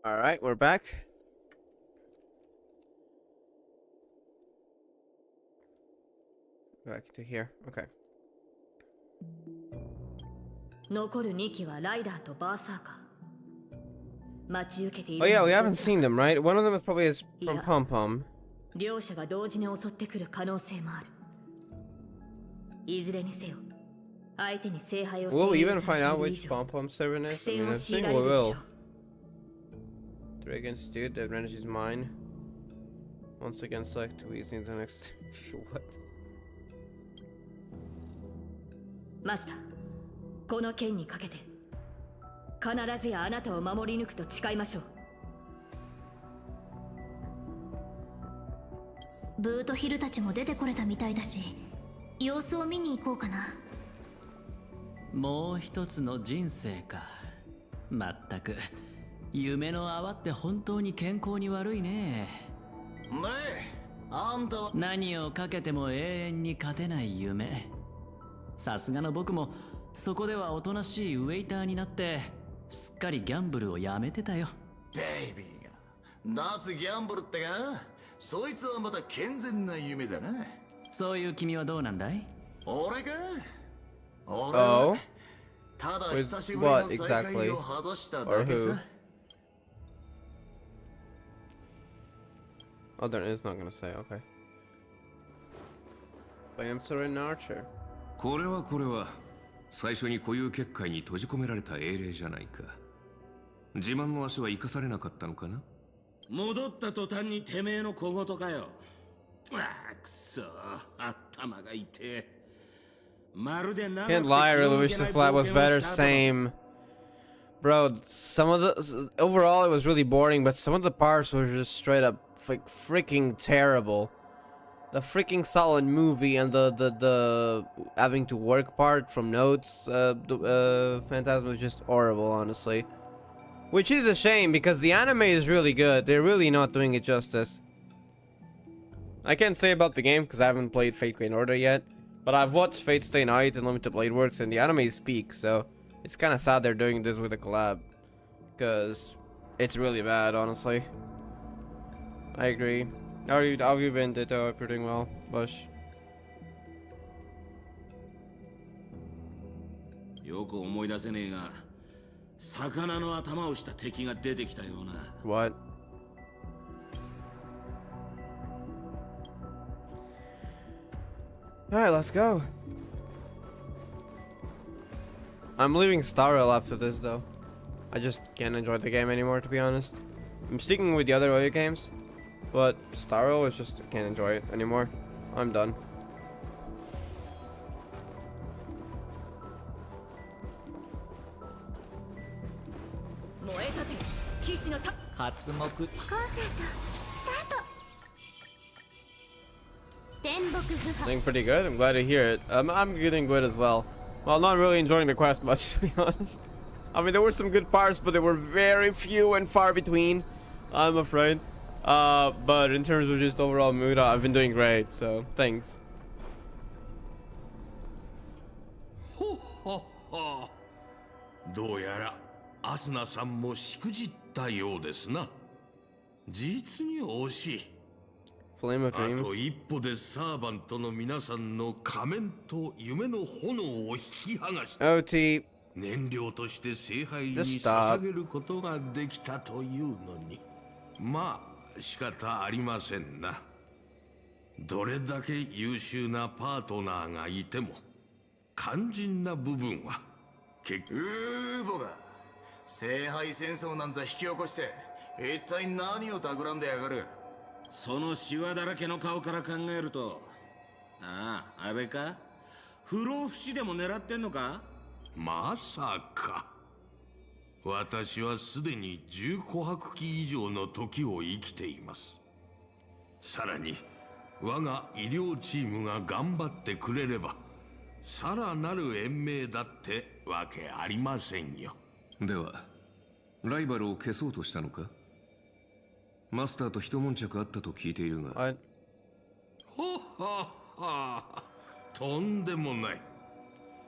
All right, we're back. Back to here. Okay. 残る2機はライダーとバーサーカー。待ち受けてい Oh る yeah, の we は haven't seen them, right? One of them is probably from Yeah. Pom Pom. 両者が同時に襲ってくる可能性もある。いずれにせよ、相手に聖杯を Will we 占 even 有さ find れて out いる以 which 上、 Pom Pom server it 苦 is? I 戦 mean, を I 強い think ら we れるでしょ will. う。 Dragons dude, the advantage is mine. Once again, select to easy into the next. What? マスター、この剣にかけて必ずやあなたを守り抜くと誓いましょう。ブートヒルたちも出てこれたみたいだし、様子を見に行こうかな。もう一つの人生か。まったく夢の泡って本当に健康に悪いね。あんたは何をかけても永遠に勝てない夢。さすがの僕もそこではおとなしいウェイターになってすっかりギャンブルをやめてたよ。ベイビーが脱ギャンブルってか、そいつはまた健全な夢だな。そういう君はどうなんだい？俺か？俺 Oh? はただ With 久しぶり what の再会 exactly? を果たした Or だけ who? さ。 Oh, there is not gonna say. Okay. Lancer and Archer. これは最初に固有結界に閉じ込められた英霊じゃないか。自慢の足は生かされなかったのかな。戻った途端にてめえの小言かよ。ああ、くそ、頭が痛え。まるで長くて Can't lie, I really wish 気の this 抜け collab ない was 冒険を better. した後だ。 Same. Bro, some of the overall it was really boring, but some of the parts were just straight up like freaking terrible. The freaking solid movie and the having to work part from notes, Phantasm was just horrible, honestly. Which is a shame because the anime is really good. They're really not doing it justice. I can't say about the game because I haven't played Fate Grand Order yet, but I've watched Fate Stay Night and Limited Blade Works, and the anime speak, so it's kind of sad they're doing this with a collab because it's really bad, honestly. I agree. How have you been, Ditto? I hope you're doing well, Bush. よく思い出せねえが、魚の頭をした敵が出てきたような。What? Alright, let's go. I'm leaving Star Rail after this, though. I just can't enjoy the game anymore, to be honest. I'm sticking with the other Oyo games, but Star Rail is just, can't enjoy it anymore. I'm done. 燃えたて騎士のた活目。コンセントスタート。天木不破。 Doing pretty good. I'm glad to hear it. I'm getting good as well. Well, not really enjoying the quest much, to be honest. I mean, there were some good parts, but they were very few and far between, I'm afraid. But in terms of just overall mood, I've been doing great, so thanks. ほっほっほ。どうやらアスナさんもしくじったようですな。実に惜しい。 Flame of あ Dreams. と一歩でサーバントの皆さんの仮面と夢の炎を引き剥がして OT. 燃料として聖杯に Just stop. 捧げることができたというのに、まあ仕方ありませんな。どれだけ優秀なパートナーがいても肝心な部分は結局ボが聖杯戦争なんざ引き起こして一体何を企んでやがる。そのシワだらけの顔から考えると、ああ、あれか？不老不死でも狙ってんのか？まさか。私はすでに10琥珀期以上の時を生きています。さらに我が医療チームが頑張ってくれればさらなる延命だってわけありませんよ。ではライバルを消そうとしたのか。マスターと一悶着あったと聞いているが。What? ははは。とんでもない。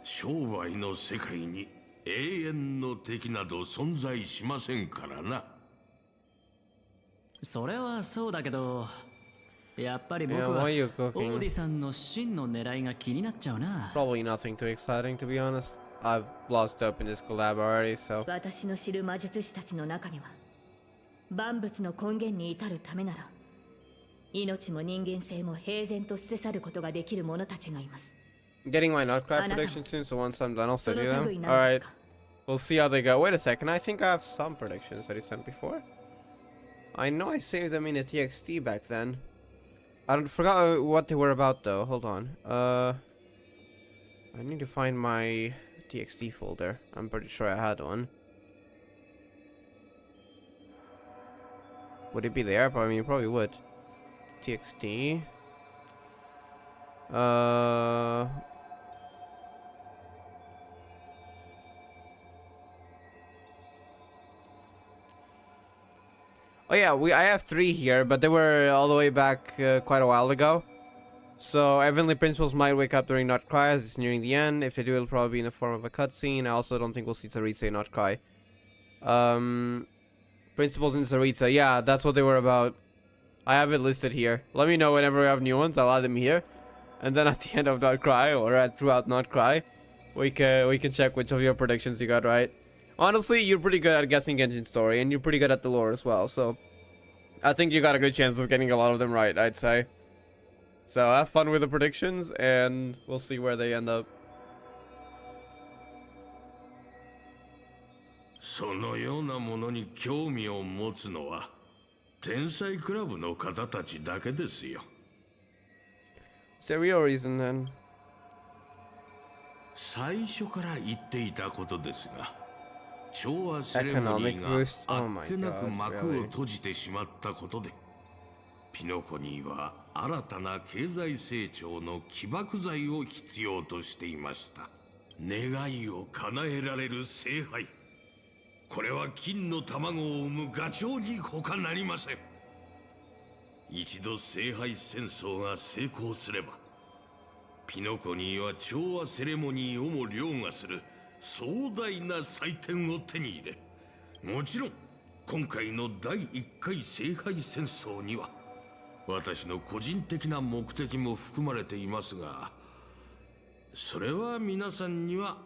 商売の世界に永遠の敵など存在しませんからな。それはそうだけど、やっぱり僕 Yeah, は why are you オ cooking? ーディさんの真の狙いが気になっちゃうな。 Probably nothing too exciting, to be honest. I've lost hope in this collab already, so. 私の知る魔術師たちの中には万物の根源に至るためなら、命も人間性も平然と捨て去ることができる者たちがいます。Getting my Nutcracker predictions soon, so once I'm done, I'll send you them. Alright. We'll see how they go. Wait a second, I think I have some predictions that he sent before. I know I saved them in a TXT back then. I forgot what they were about though. Hold on. I need to find my TXT folder. I'm pretty sure I had one. Would it be there? I mean, it probably would. TXT. Oh yeah, I have 3 here, but they were all the way back quite a while ago. So Heavenly Principles might wake up during Not Cry as it's nearing the end. If they do, it'll probably be in the form of a cutscene. I also don't think we'll see Tsaritsa Not Cry. Principles in Tsaritsa, yeah, that's what they were about. I have it listed here. Let me know whenever we have new ones. I'll add them here. And then at the end of Not Cry, or throughout Not Cry, we can check which of your predictions you got right. Honestly, you're pretty good at guessing Genshin story, and you're pretty good at the lore as well, so I think you got a good chance of getting a lot of them right, I'd say. So have fun with the predictions, and we'll see where they end up. そのようなものに興味を持つのは天才クラブの方たちだけですよ。Is there a real reason then? 最初から言っていたことですが、調和セレモニーがあっけなく幕を閉じてしまったことで、ピノコニーは新たな経済成長の起爆剤を必要としていました。願いを叶えられる聖杯、これは金の卵を産むガチョウに他なりません。一度聖杯戦争が成功すれば、ピノコニーは調和セレモニーをも凌駕する壮大な祭典を手に入れ、もちろん今回の第1回聖杯戦争には私の個人的な目的も含まれていますが、それは皆さんには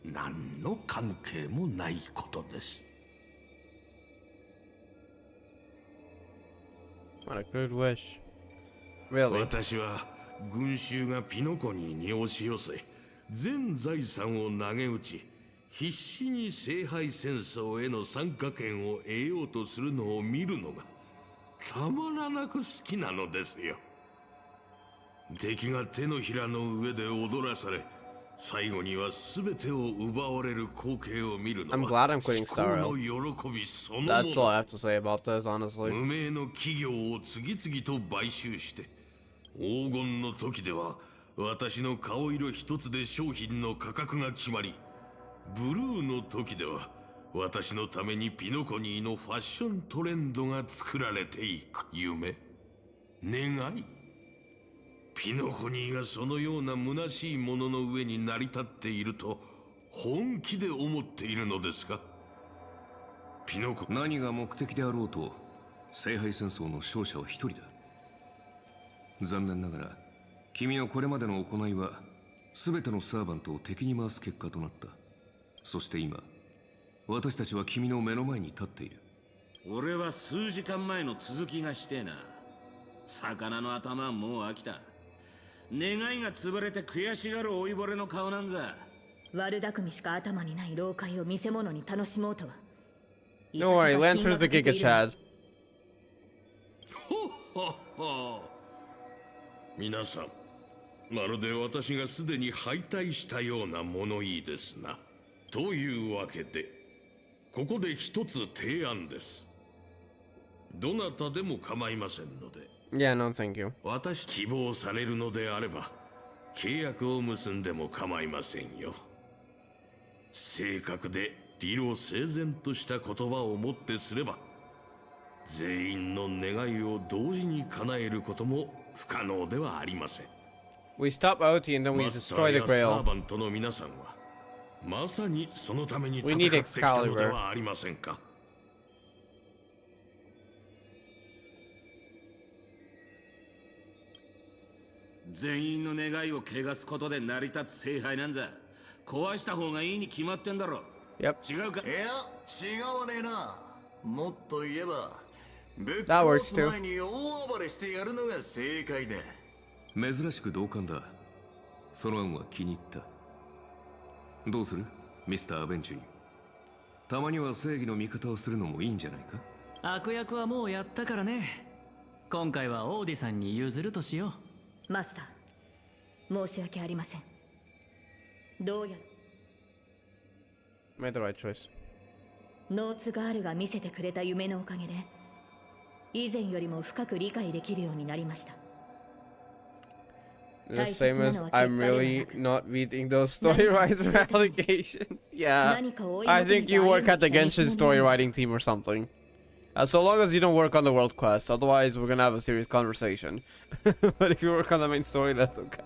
何の関係もないことです。What a good wish. Really? 私は群衆がピノコニーに押し寄せ、全財産を投げ打ち、必死に聖杯戦争への参加権を得ようとするのを見るのがたまらなく好きなのですよ。敵が手のひらの上で踊らされ、最後には全てを奪われる光景を見るのは I'm glad I'm quitting Star Rail. 喜びそのもの。 That's all I have to say about this, honestly. 無名の企業を次々と買収して、黄金の時では私の顔色一つで商品の価格が決まり、ブルーの時では私のためにピノコニーのファッショントレンドが作られていく夢、願い。ピノコニーがそのような虚しいものの上に成り立っていると本気で思っているのですか？ピノコ、何が目的であろうと聖杯戦争の勝者は一人だ。残念ながら君のこれまでの行いは全てのサーバントを敵に回す結果となった。そして今私たちは君の目の前に立っている。俺は数時間前の続きがしてえな。魚の頭はもう飽きた。願いが潰れて悔しがる老いぼれの顔なんざ。悪巧みしか頭にない老快を見せ物に楽しもうとは。 Don't worry, Lancer's the Giga Chad. ほっほっほ。皆さん、まるで私がすでに敗退したような物言いですな。というわけで、ここで一つ提案です。どなたでも構いませんので。Yeah, no, thank you. 私希望されるのであれば、契約を結んでも構いませんよ。正確で理路整然とした言葉をもってすれば、全員の願いを同時に叶えることも不可能ではありません。We stop OT and then we destroy the Grail. サーバントの皆さんは、まさにそのために戦ってきたのではありませんか。全員の願いを汚すことで成り立つ聖杯なんざ壊した方がいいに決まってんだろ。Yep. 違うか？いや違わねえな。もっと言えば That works too. 前に大暴れしてやるのが正解だ。珍しく同感だ。その案は気に入った。どうするミスター・アベンチュリー。たまには正義の味方をするのもいいんじゃないか。悪役はもうやったからね。今回はオーディさんに譲るとしよう。マスター、申し訳ありません。どうや Made the right choice. ノーツガールが見せてくれた夢のおかげで以前よりも深く理解できるようになりました。 The same as I'm really not reading those story writer allegations. Yeah, I think you work at the Genshin story writing team or something. So long as you don't work on the world quest, otherwise we're gonna have a serious conversation. But if you work on the main story, that's okay.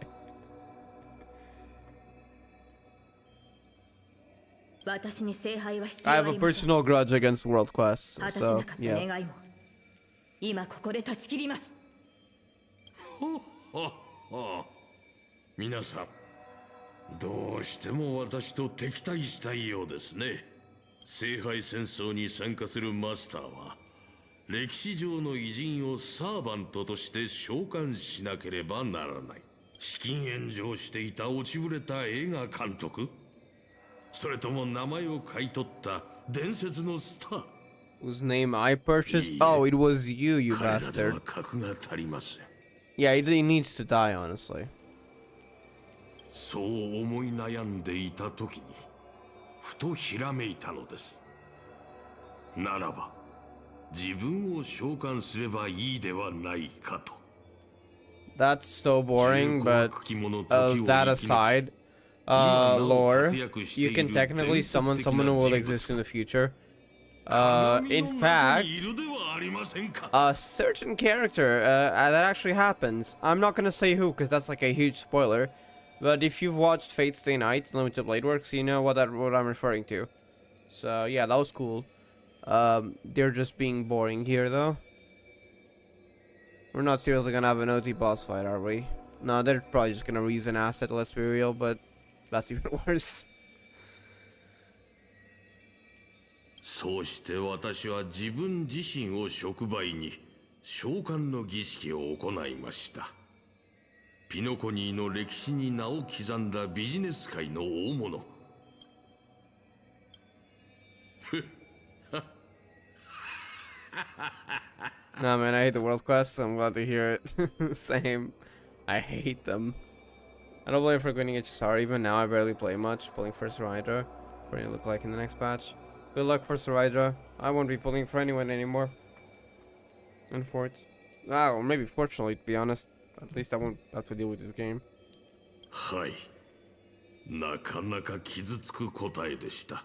I have a personal grudge against world quests, so yeah. 今ここで断ち切ります。皆さん、どうしても私と敵対したいようですね。聖杯戦争に参加するマスターは、歴史上の偉人をサーバントとして召喚しなければならない。資金援助をしていた落ちぶれた映画監督、それとも名前を買い取った伝説のスター。Whose name I purchased? Oh, it was you, you bastard. Yeah, he needs to die, honestly. そう思い悩んでいた時にふとひらめいたのです。ならば自分を召喚すればいいではないかと。 That's so boring, but that aside, lore, you can technically summon someone who will exist in the future. In fact, a certain character, that actually happens. I'm not gonna say who, because that's like a huge spoiler. But if you've watched Fate Stay Night, Limited Blade Works, you know what I'm referring to. So yeah, that was cool. They're just being boring here, though. We're not seriously gonna have an OT boss fight, are we? No, they're probably just gonna reuse an asset, let's be real, but that's even worse. そうして私は自分自身を触媒に召喚の儀式を行いました。ピノコニーの歴史に名を刻んだビジネス界の大物。Nah, man, I hate the world quests, so I'm glad to hear it. Same. I hate them. I don't blame for winning HSR. Even now, I barely play much. Pulling for Hydra. What do you look like in the next patch? Good luck for Hydra. I won't be pulling for anyone anymore. And Fort. Ah, or maybe fortunately, to be honest. At least I won't have to deal with this game. はい。なかなか傷つく答えでした。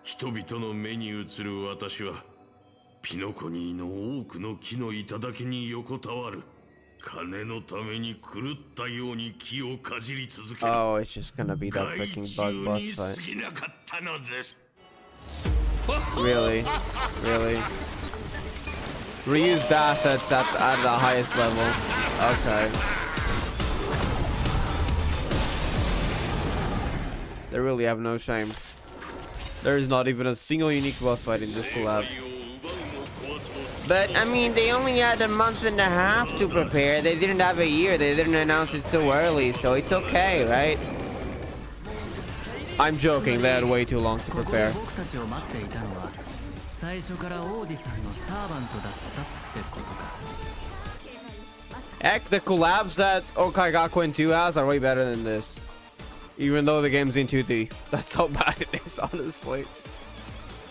人々の目に映る私は、ピノコニーの多くの木の頂に横たわる。金のために狂ったように木をかじり続ける。Oh, it's just gonna be that freaking bug boss fight. Really? Really? Reuse the assets at the highest level. Okay. They really have no shame. There is not even a single unique boss fight in this collab. But, I mean, they only had a month and a half to prepare. They didn't have a year. They didn't announce it so early, so it's okay, right? I'm joking. They had way too long to prepare. Heck, the collabs that Honkai Gakuen 2 has are way better than this. Even though the game's in 2D. That's how bad it is, honestly.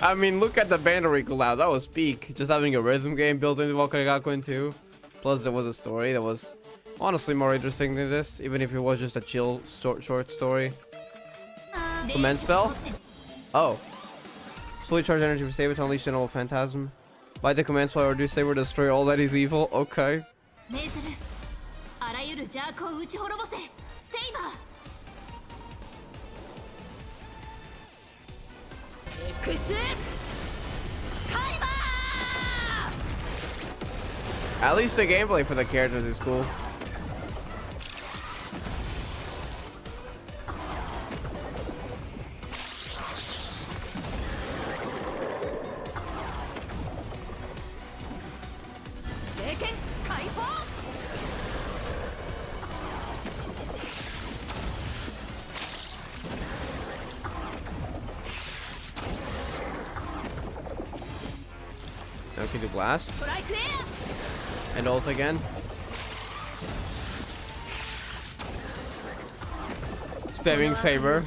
I mean, look at the Bandori collab. That was peak. Just having a rhythm game built into Honkai Gakuen 2. Plus, there was a story that was honestly more interesting than this. Even if it was just a chill, short story. Command spell? Oh. Fully charge energy for Saber to unleash an old phantasm. By the command spell, reduce Saber to destroy all that is evil. Okay. At least the gameplay for the characters is cool. Okay, do blast. And ult again. Spamming saber.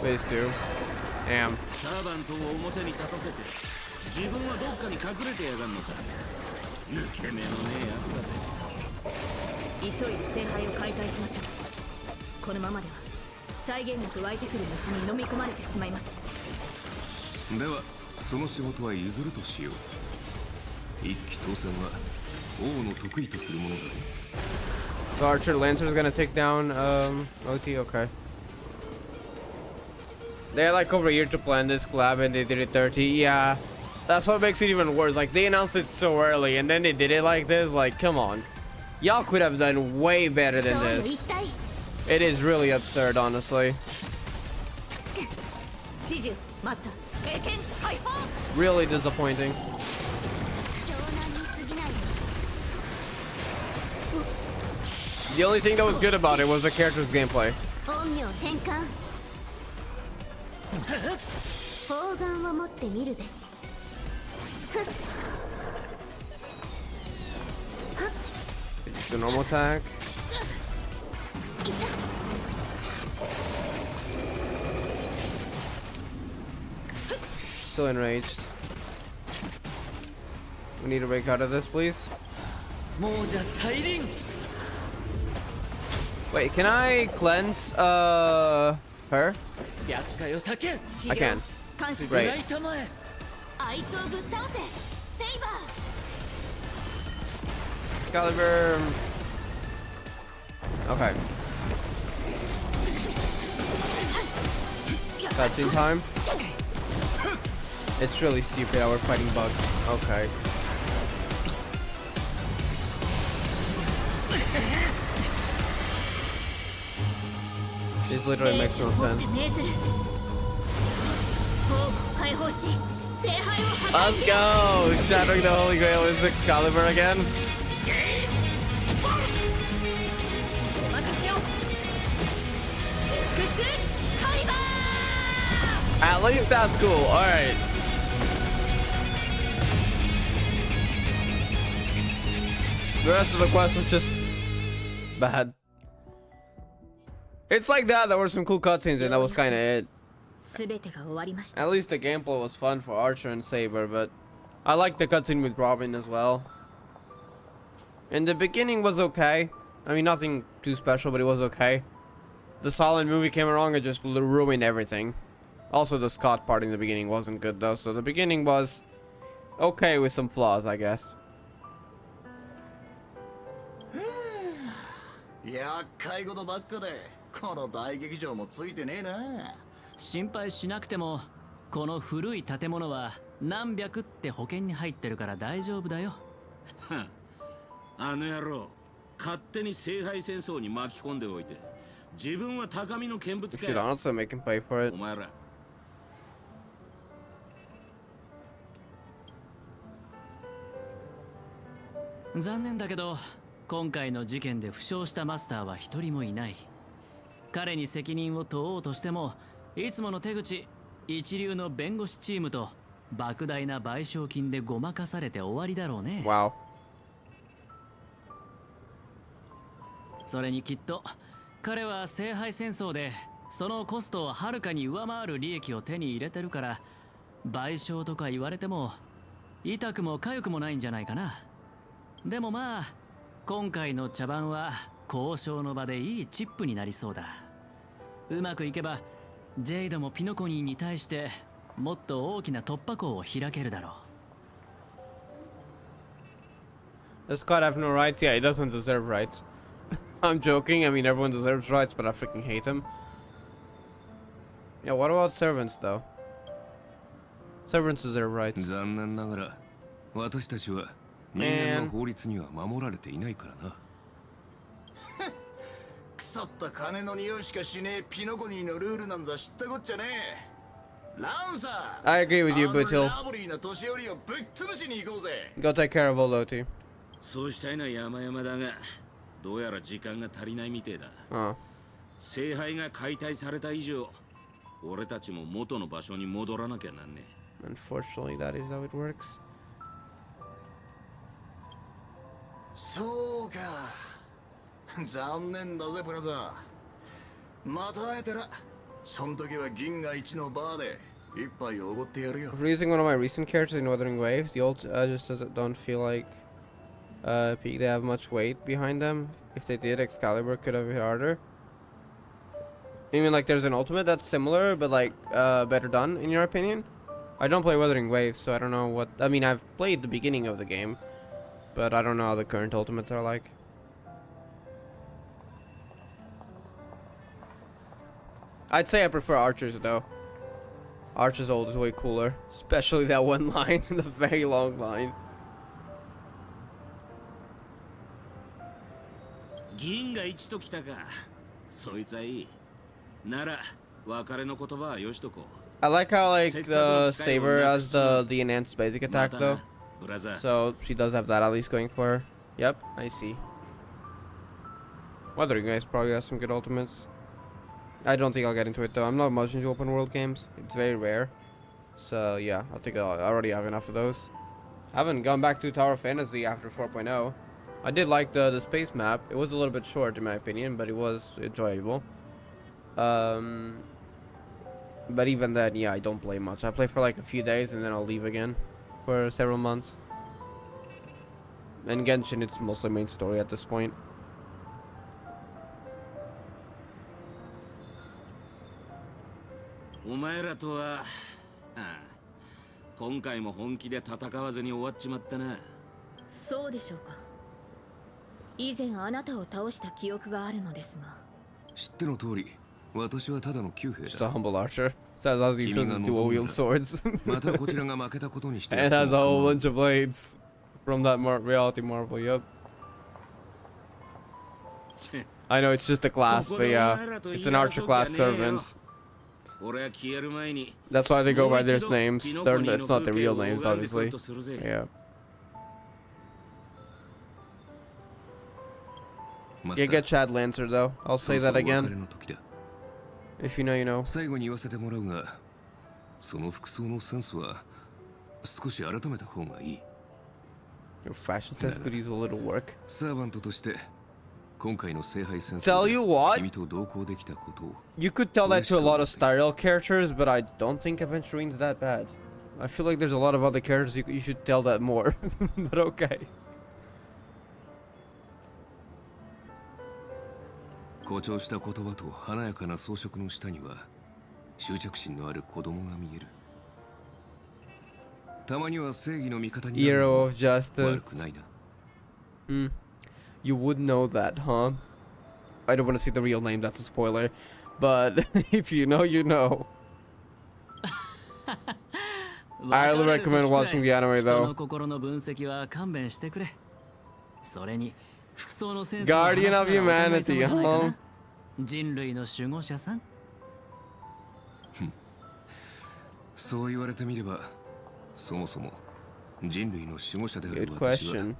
Phase 2. Damn. サーバントを表に立たせて自分はどっかに隠れてやがんのか。抜け目のねえやつだぜ。急いで聖杯を解体しましょう。このままでは際限なく湧いてくる虫に飲み込まれてしまいます。ではその仕事は譲るとしよう。一騎当選は王の得意とするものだ。 So Archer Lancer is gonna take down OT. Okay. They had like over a year to plan this collab and they did it 30. Yeah, that's what makes it even worse. Like they announced it so early and then they did it like this. Like, come on, y'all could have done way better than this. It is really absurd, honestly. Really disappointing. The only thing that was good about it was the character's gameplay. The normal attack. Still enraged. We need to break out of this, please. Wait, can I cleanse her? I can. Great. Excalibur. Okay. Cutscene time. It's really stupid how we're fighting bugs. Okay. This literally makes no sense. Let's go! Shattering the Holy Grail with Excalibur again. At least that's cool. Alright. The rest of the quest was just bad. It's like that. There were some cool cutscenes and that was kind of it. At least the gameplay was fun for Archer and Saber, but I liked the cutscene with Robin as well. And the beginning was okay. I mean, nothing too special, but it was okay. The Silent movie came along and just ruined everything. Also, the Scott part in the beginning wasn't good though, so the beginning was okay with some flaws, I guess. 厄介事ばっかでこの大劇場もついてねえな。心配しなくてもこの古い建物は何百って保険に入ってるから大丈夫だよ。あの野郎、勝手に聖杯戦争に巻き込んでおいて、自分は高みの見物か。We should honestly make him pay for it. お前ら。残念だけど、今回の事件で負傷したマスターは一人もいない。彼に責任を問おうとしても、いつもの手口、一流の弁護士チームと莫大な賠償金でごまかされて終わりだろうね。Wow. それにきっと彼は聖杯戦争でそのコストをはるかに上回る利益を手に入れてるから、賠償とか言われても痛くも痒くもないんじゃないかな。でもまあ今回の茶番は交渉の場でいいチップになりそうだ。うまくいけばジェイドもピノコニーに対してもっと大きな突破口を開けるだろう。 Does Scott have no rights? Yeah, he doesn't deserve rights. I'm joking. I mean, everyone deserves rights, but I freaking hate him. Yeah, what about servants, though? Servants deserve rights. 残念ながら私たちは人間の法律には守られていないからな。腐った金の匂いしかしねえピノコニーのルールなんざ知ったこっちゃねえ。ランサー。I agree with you, but he'll ラブリーな年寄りをぶっ潰しに行こうぜ。 go take care of Oloti. そうしたいのは山々だが、どうやら時間が足りないみてえだ。Oh. 聖杯が解体された以上、俺たちも元の場所に戻らなきゃなんねえ。 Unfortunately, that is how it works. そうか。残念だぜブラザー。また会えたらそん時は銀河一のバーで一杯おごってやるよ。 For using one of my recent characters in Wuthering Waves, the old just don't feel like they have much weight behind them. If they did, Excalibur could have hit harder. You mean like there's an ultimate that's similar but like better done in your opinion? I don't play Wuthering Waves, so I don't know what. I mean, I've played the beginning of the game, but I don't know how the current ultimates are like. I'd say I prefer Archer's though. Archer's ult is way cooler, especially that one line, the very long line. 銀河一と来たか。そいつはいい。なら別れの言葉はよしとこう。 I like how like the Saber has the enhanced basic attack though. ブラザー。 So she does have that at least going for her. Yep, I see. Wuthering Waves probably has some good ultimates. I don't think I'll get into it though. I'm not much into open world games. It's very rare. So yeah, I think I already have enough of those. I haven't gone back to Tower of Fantasy after 4.0. I did like the space map. It was a little bit short in my opinion, but it was enjoyable. But even then, yeah, I don't play much. I play for like a few days and then I'll leave again for several months. And Genshin, it's mostly main story at this point. お前らとは、今回も本気で戦わずに終わっちまったな。そうでしょうか。以前あなたを倒した記憶があるのですが。知っての通り、私はただの旧兵だ。 Just a humble archer. Says as he uses dual wield swords. またこちらが負けたことにして。 And has a whole bunch of blades from that reality marvel. Yep. I know it's just a class, but yeah, it's an archer class servant. That's why they go by their names. It's not their real names, obviously. Yeah. Yeah, get Chad Lancer though. I'll say that again. If you know, you know. 最後に言わせてもらうが、その服装のセンスは少し改めた方がいい。Your fashion sense could use a little work. サーバントとして今回の聖杯戦争 Tell you what? 君と同行できたことを。You could tell that to a lot of Styrel characters, but I don't think Aventurine's that bad. I feel like there's a lot of other characters you should tell that more. But okay. 誇張した言葉と華やかな装飾の下には執着心のある子供が見える。たまには正義の味方になるのも悪くないな。You would know that, huh? I don't want to see the real name, that's a spoiler. But if you know, you know. I'll recommend watching the anime though. Guardian of Humanity, huh? 人類の守護者さん。そう言われてみれば、そもそも人類の守護者である Good 私 question. は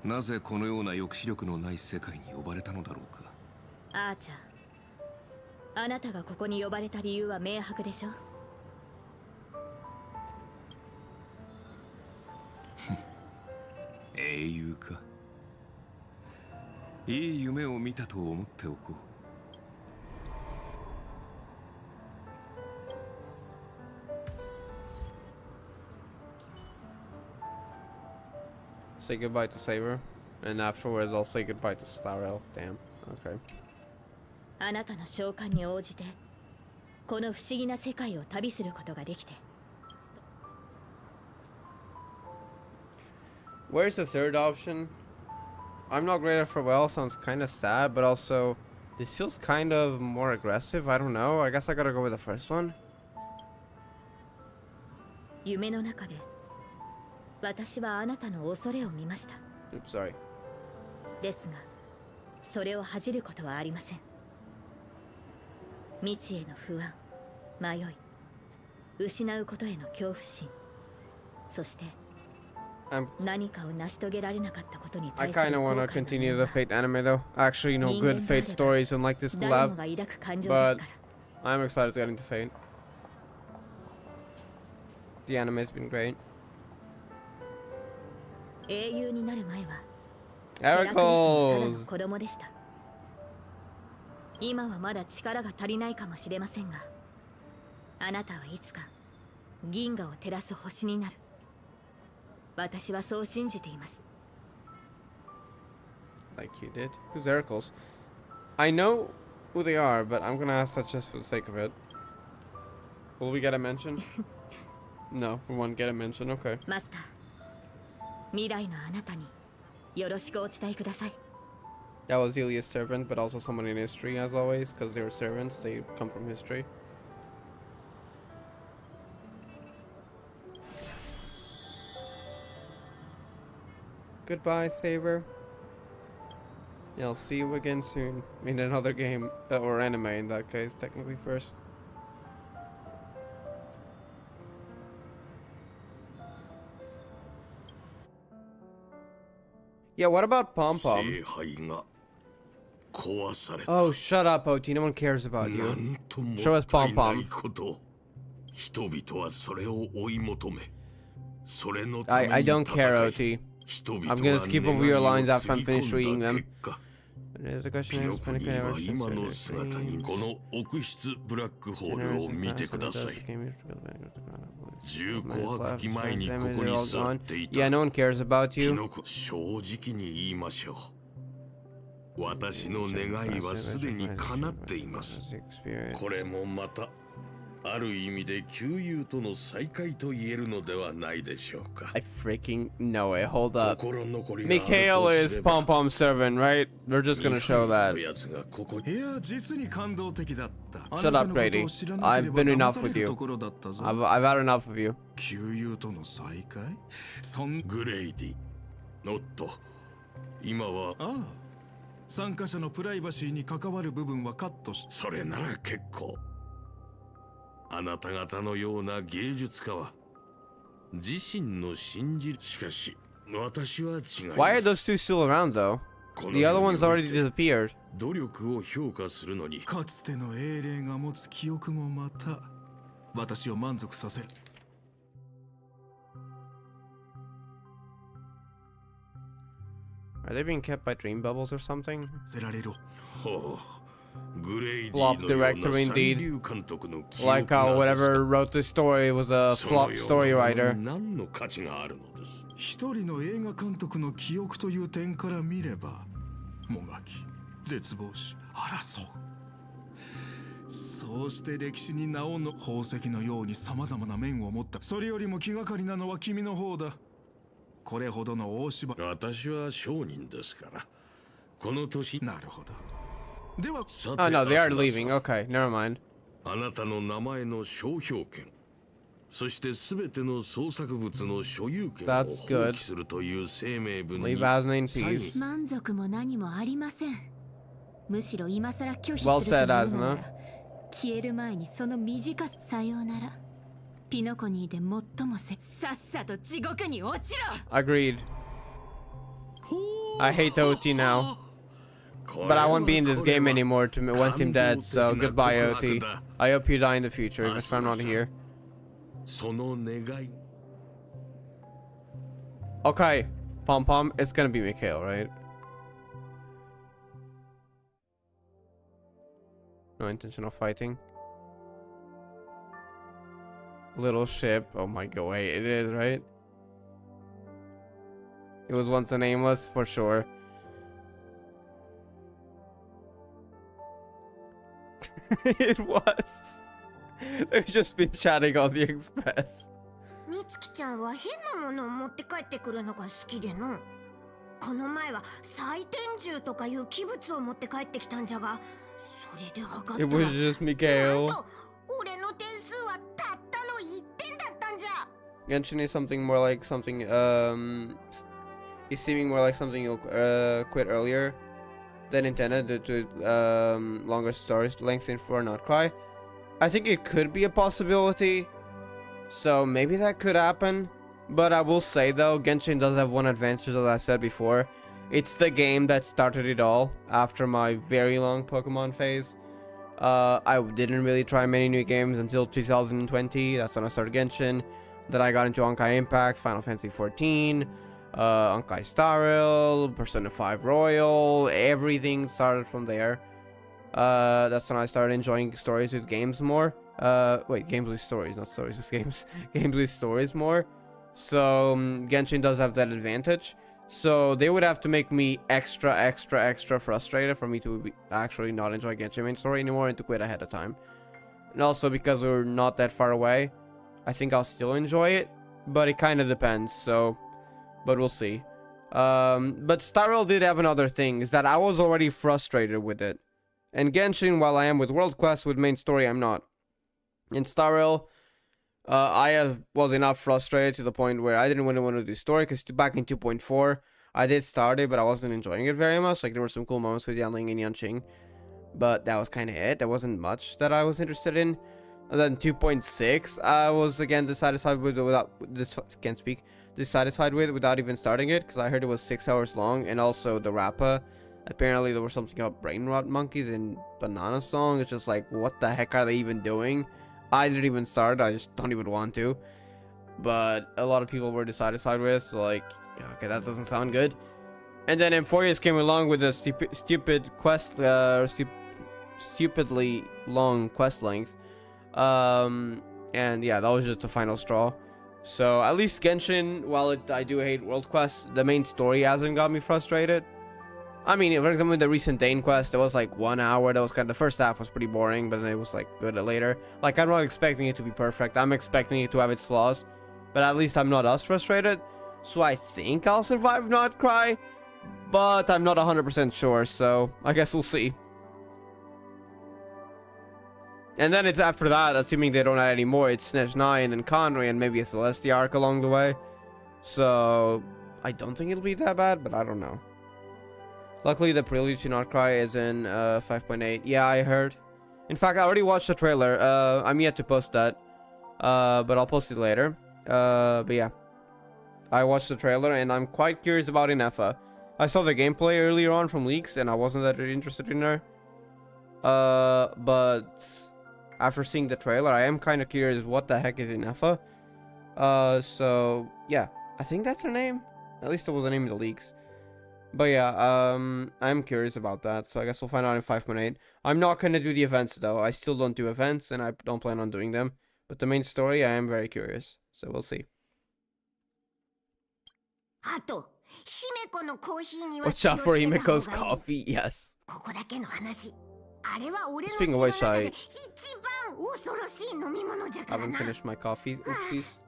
なぜこのような抑止力のない世界に呼ばれたのだろうか。アーチャー、あなたがここに呼ばれた理由は明白でしょ。英雄か。いい夢を見たと思っておこう。Say goodbye to Saber, and afterwards I'll say goodbye to Styrel. Damn. Okay. あなたの召喚に応じて、この不思議な世界を旅することができて。Where's the third option? I'm not great at farewell. Sounds kind of sad, but also this feels kind of more aggressive. I don't know. I guess I gotta go with the first one. 夢の中で、私はあなたの恐れを見ました。Oops, sorry. ですが、それを恥じることはありません。未知への不安、迷い、失うことへの恐怖心、そして何かを成し遂げられなかったことに I 対す kind る of 後 want to 悔の continue 念 the は Fate anime though. Actually, you know, good Fate stories and like this 誰も collab. が抱く感情です But から。 I'm excited to get into Fate. The anime's been great. 英雄になる前は Ericles! 子供でした。今はまだ力が足りないかもしれませんが、あなたはいつか銀河を照らす星になる。私はそう信じています。 Like you did. Who's Ericles? I know who they are, but I'm gonna ask that just for the sake of it. Will we get a mention? No, we won't get a mention. Okay. マスター、未来のあなたによろしくお伝えください。 That was Ilya's servant, but also someone in history, as always, because they were servants. They come from history. Goodbye, Saber. Yeah, I'll see you again soon. In another game, or anime in that case, technically first. Yeah, what about Pom Pom? Oh, shut up, OT. No one cares about you. Show us Pom Pom. I don't care, OT. I'm gonna skip over your lines after I'm finished reading them. The question is, when can I ever Yeah, no one cares about you. 私の願いはすでに叶っています。これもまたある意味で旧友との再会と言えるのではないでしょうか。I freaking know it. Hold up. Mikhail is Pom Pom's servant, right? We're just gonna show that. Shut up, Brady. I've been enough with you. I've had enough of you. グレイディ、ノット、今は参加者のプライバシーに関わる部分はカットして。それなら結構。あなた方のような芸術家は自身の信じる。しかし私は違います。Why are those two still around though? The other one's already disappeared. 努力を評価するのにかつての英霊が持つ記憶もまた私を満足させる。Are they being kept by dream bubbles or something? せられろ。Flop director indeed. Like how whatever wrote this story was a flop story writer. 一人の映画監督の記憶という点から見れば、もがき、絶望し、争う。そうして歴史に名をの宝石のように様々な面を持った。それよりも気がかりなのは君の方だ。これほどの大芝居。私は商人ですから。この年。なるほど。Oh no, they are leaving. Okay, never mind. あなたの名前の商標権、そしてすべての創作物の所有権を放棄するという声明文に。Leave Asna in peace. 満足も何もありません。むしろ今さら拒否すると Well いう said, のな Asna. ら消える前にその短さ。さようなら。ピノコニーで最もさっさと地獄に落ちろ。 Agreed. I hate OT now. But I won't be in this game anymore to want him dead, so goodbye, OT. I hope you die in the future, even if I'm not here. Okay, Pom Pom, it's gonna be Mikhail, right? No intention of fighting. Little ship. Oh my god, wait, it is, right? It was once a nameless, for sure. It was. They've just been chatting on the express. みつきちゃんは変なものを持って帰ってくるのが好きでの。この前は採点銃とかいう器物を持って帰ってきたんじゃが、それで測ったら It was just Mikhail. なんと俺の点数はたったの1点だったんじゃ。 Genshin is something more like something is seeming more like something you'll quit earlier than intended due to longer stories lengthened for an outcry. I think it could be a possibility, so maybe that could happen. But I will say though, Genshin does have one advantage, as I said before. It's the game that started it all after my very long Pokemon phase. I didn't really try many new games until 2020. That's when I started Genshin. Then I got into Honkai Impact, Final Fantasy 14, Honkai Star Rail, Persona 5 Royal, everything started from there. That's when I started enjoying stories with games more. Wait, games with stories, not stories with games. Games with stories more. So Genshin does have that advantage. So they would have to make me extra frustrated for me to actually not enjoy Genshin main story anymore and to quit ahead of time. And also because we're not that far away, I think I'll still enjoy it, but it kind of depends. So, but we'll see. But Star Rail did have another thing, is that I was already frustrated with it. And Genshin, while I am with World Quest, with main story, I'm not. In Star Rail, I was enough frustrated to the point where I didn't really want to do story, because back in 2.4, I did start it, but I wasn't enjoying it very much. Like, there were some cool moments with Yanling and Yanqing, but that was kind of it. There wasn't much that I was interested in. And then 2.6, I was again dissatisfied with without even starting it, because I heard it was 6 hours long, and also the Rappa. Apparently there was something about brain rot monkeys in Banana Song. It's just like, what the heck are they even doing? I didn't even start. I just don't even want to. But a lot of people were dissatisfied with, so like, yeah, okay, that doesn't sound good. And then Emporius came along with a stupid quest, stupidly long quest length. And yeah, that was just the final straw. So at least Genshin, while I do hate World Quest, the main story hasn't got me frustrated. I mean, for example, in the recent Dane quest, there was like 1 hour. That was kind of, the first half was pretty boring, but then it was like good later. Like, I'm not expecting it to be perfect. I'm expecting it to have its flaws, but at least I'm not as frustrated. So I think I'll survive, not cry, but I'm not 100% sure. So I guess we'll see. And then it's after that, assuming they don't add any more, it's Snatch 9 and Conway and maybe a Celestia arc along the way. So I don't think it'll be that bad, but I don't know. Luckily, the prelude to Not Cry is in 5.8. Yeah, I heard. In fact, I already watched the trailer. I'm yet to post that, but I'll post it later. But yeah, I watched the trailer, and I'm quite curious about Inefa. I saw the gameplay earlier on from leaks, and I wasn't that really interested in her. But after seeing the trailer, I am kind of curious what the heck is Inefa. So yeah, I think that's her name. At least it was the name of the leaks. But yeah, I'm curious about that, so I guess we'll find out in 5.8. I'm not gonna do the events though. I still don't do events, and I don't plan on doing them. But the main story, I am very curious, so we'll see. Watch out for Himeko's coffee, yes. Speaking of which, I haven't finished my coffee. Oopsies.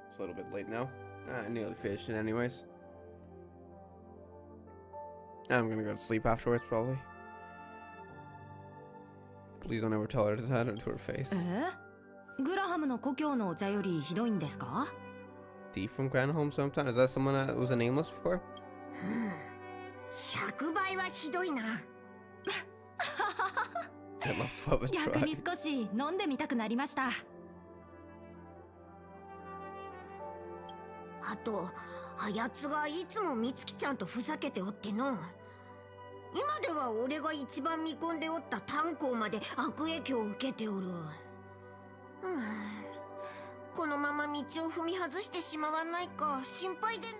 It's a little bit late now. I nearly finished it anyways. I'm gonna go to sleep afterwards, probably. Please don't ever tell her that into her face. D from Granholm sometime? Is that someone that was a nameless before? I love 12 and try. あと、あやつがいつもみつきちゃんとふざけておっての。今では俺が一番見込んでおった炭鉱まで悪影響を受けておる。このまま道を踏み外してしまわないか心配でな。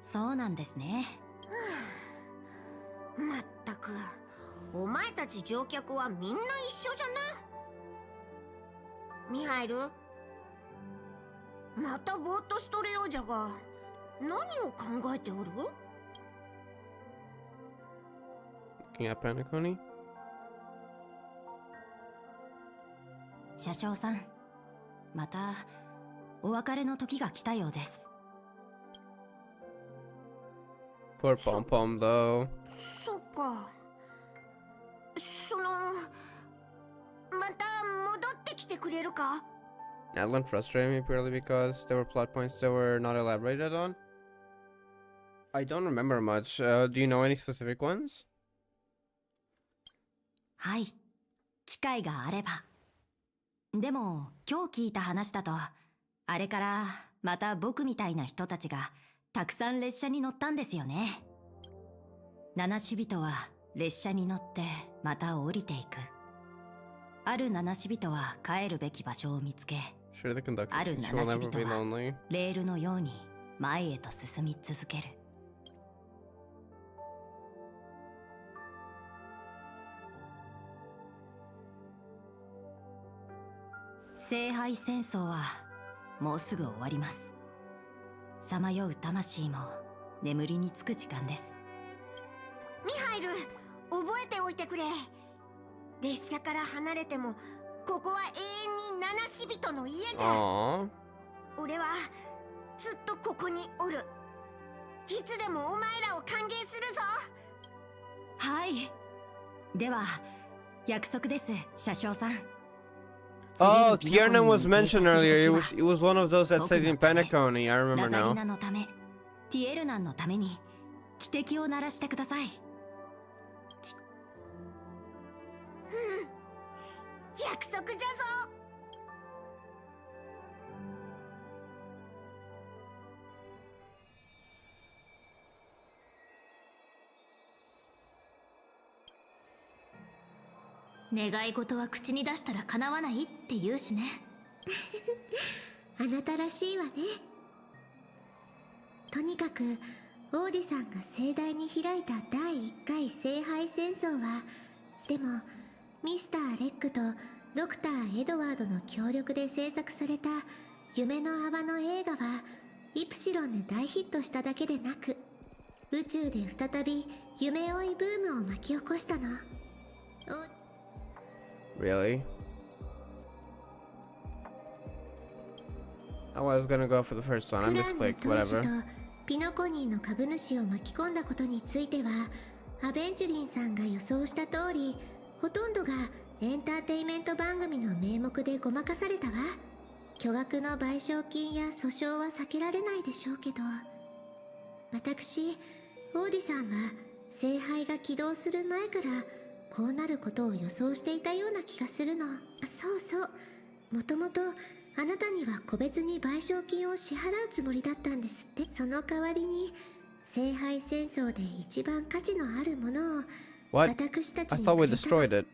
そうなんですね。まったく、お前たち乗客はみんな一緒じゃな。ミハイル。 またぼーっとしとれようじゃが、何を考えておる？ Looking at Paniconi? 車掌さん、またお別れの時が来たようです。Poor Pom Pom though. そっか。その、また戻ってきてくれるか？ Adeline frustrated me purely because there were plot points that were not elaborated on. I don't remember much. Do you know any specific ones? はい、機会があれば。でも今日聞いた話だと、あれからまた僕みたいな人たちがたくさん列車に乗ったんですよね。七死人は列車に乗ってまた降りていく。ある七死人は帰るべき場所を見つけ、 Sure, the conductor ある she 七 will 死 never 人 be は lonely. レールのように前へと進み続ける。聖杯戦争はもうすぐ終わります。さまよう魂も眠りにつく時間です。ミハイル、覚えておいてくれ。列車から離れてもここは永遠に七死人の家じゃ。 Aww. 俺はずっとここにおる。いつでもお前らを歓迎するぞ。はい。では約束です、車掌さん。 Oh, Tiernan was mentioned earlier. It was one of those that stayed in Penacony. I remember ラザリ now. ナのため、ティエルナンのために汽笛を鳴らしてください。約束じゃぞ。願い事は口に出したら叶わないって言うしね。あなたらしいわね。とにかくオーディさんが盛大に開いた第1回聖杯戦争は、でもミスター・レックとドクター・エドワードの協力で制作された夢の泡の映画はイプシロンで大ヒットしただけでなく、宇宙で再び夢追いブームを巻き起こしたの。 Really? I was gonna go for the first one. I クラン misclicked. の投資 Whatever. とピノコニーの株主を巻き込んだことについては、アベンチュリンさんが予想した通り、ほとんどがエンターテイメント番組の名目でごまかされたわ。巨額の賠償金や訴訟は避けられないでしょうけど、私、オーディさんは聖杯が起動する前からこうなることを予想していたような気がするの。そうそう、もともとあなたには個別に賠償金を支払うつもりだったんですって。その代わりに聖杯戦争で一番価値のあるものを What? 私たち I に thought we くれたの。 destroyed it.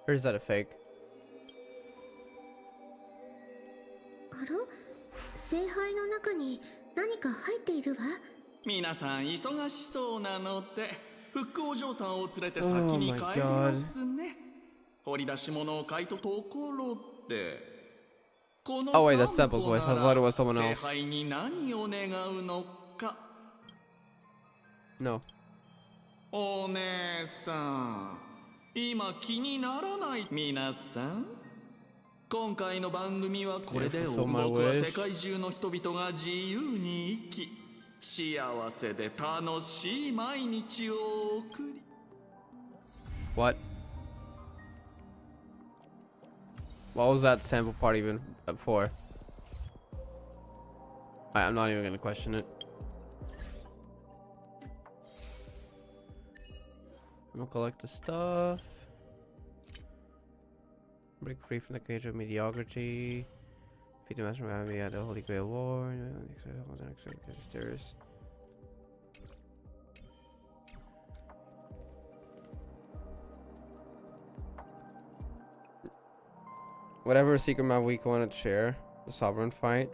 Or is that a fake? あら、聖杯の中に何か入っているわ。皆さん忙しそうなので復興嬢さんを連れて先に帰りますね。掘り出し物を買いとところで、この Oh wait, that's 散 Sample's 歩 voice. な I ら thought it was someone 聖 else. 杯に何を願うのか。 No. お姉さん、今気にならない。皆さん、今回の番組はこれで Yeah, fulfill my 僕は wish. 世界中の人々が自由に生き、幸せで楽しい毎日を送り。 What? What was that sample part even for? I'm not even gonna question it. I'm gonna collect the stuff. Break free from the cage of mediocrity. Defeat the master of the Holy Grail War. Stairs. Whatever secret map we wanted to share, the Sovereign fight.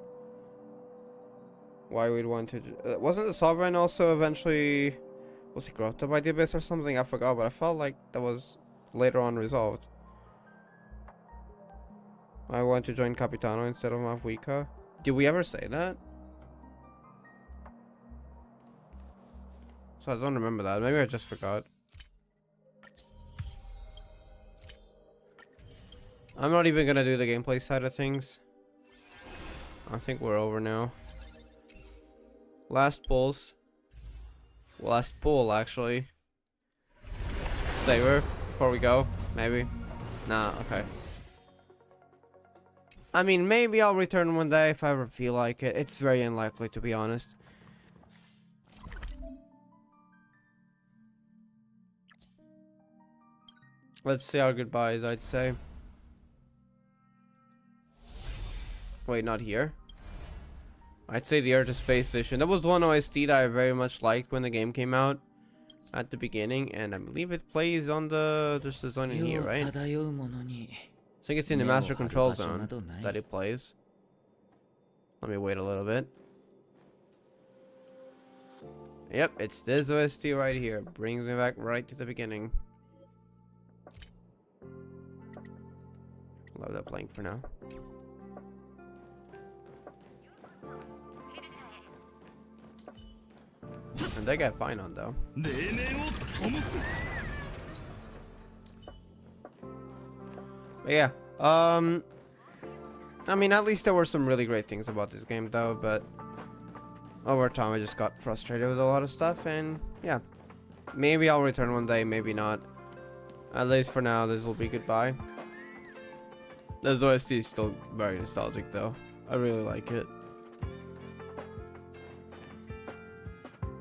Why we'd want to... wasn't the Sovereign also eventually... Was he corrupted by the Abyss or something? I forgot, but I felt like that was later on resolved. I want to join Capitano instead of Mavwika. Did we ever say that? So I don't remember that. Maybe I just forgot. I'm not even gonna do the gameplay side of things. I think we're over now. Last pulls. Last pull, actually. Saver before we go. Maybe. Nah, okay. I mean, maybe I'll return one day if I ever feel like it. It's very unlikely, to be honest. Let's say our goodbyes, I'd say. Wait, not here. I'd say the Earth to Space Station. That was one OST that I very much liked when the game came out. at the beginning, and I believe it plays on the just the zone in here, right? I think it's in the master control zone that it plays. Let me wait a little bit. Yep, it's this OST right here. Brings me back right to the beginning. Love that playing for now. And they get fine on though. But yeah, I mean, at least there were some really great things about this game though, but over time I just got frustrated with a lot of stuff, and yeah, maybe I'll return one day, maybe not. At least for now, this will be goodbye. This OST is still very nostalgic though. I really like it.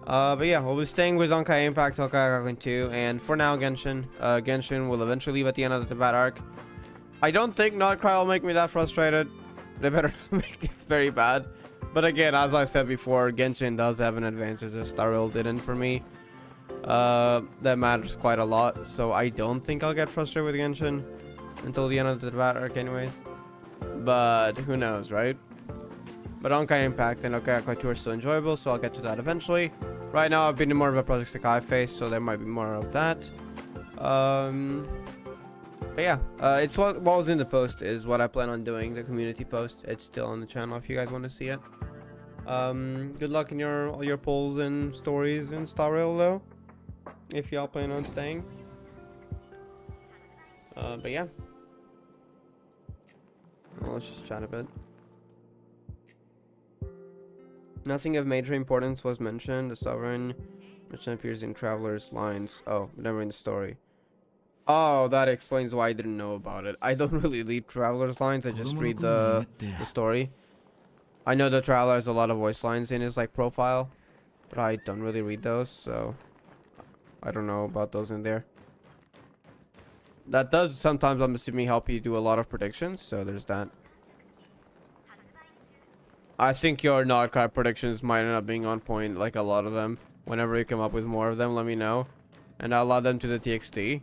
But yeah, we'll be staying with Honkai Impact, Honkai Gakuin 2, and for now Genshin. Genshin will eventually leave at the end of the Tibet arc. I don't think Notcry will make me that frustrated. They better make it very bad. But again, as I said before, Genshin does have an advantage that Star Rail didn't for me. That matters quite a lot, so I don't think I'll get frustrated with Genshin until the end of the Tibet arc anyways. But who knows, right? But Honkai Impact and Honkai Gakuin 2 are still enjoyable, so I'll get to that eventually. Right now, I've been in more of a Project Sakai phase, so there might be more of that. But yeah, it's what was in the post is what I plan on doing, the community post. It's still on the channel if you guys want to see it. Good luck in all your polls and stories in Star Rail though, if y'all plan on staying. But yeah, well, let's just chat a bit. Nothing of major importance was mentioned. The Sovereign mission appears in Traveler's Lines. Oh, never in the story. Oh, that explains why I didn't know about it. I don't really read Traveler's Lines. I just read the story. I know the Traveler has a lot of voice lines in his like profile, but I don't really read those, so I don't know about those in there. That does sometimes, I'm assuming, help you do a lot of predictions, so there's that. I think your Notcry predictions might end up being on point, like a lot of them. Whenever you come up with more of them, let me know, and I'll add them to the TXT,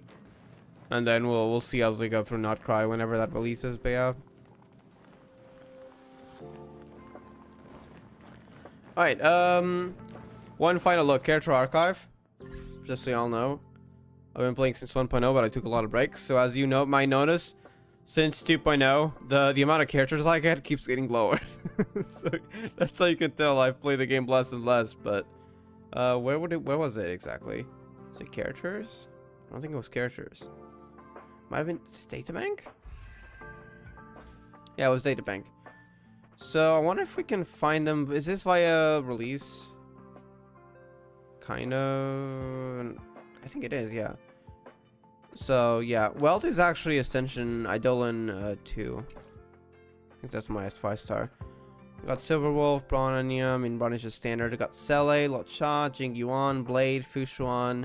and then we'll see as we go through Notcry whenever that releases. But yeah. All right. One final look, character archive. Just so y'all know, I've been playing since 1.0, but I took a lot of breaks. So as you know, might notice, since 2.0, the amount of characters I get keeps getting lower. So that's how you can tell I've played the game less and less. But where was it exactly? Is it characters? I don't think it was characters. Might have been Databank? Yeah, it was Databank. So I wonder if we can find them. Is this via release? Kind of. I think it is, yeah. So yeah, Welt is actually Ascension Eidolon 2. I think that's my 5-star. We got Silverwolf, Bronanium, in Bron is just standard. We got Sele, Lot Sha, Jing Yuan, Blade, Fushuan.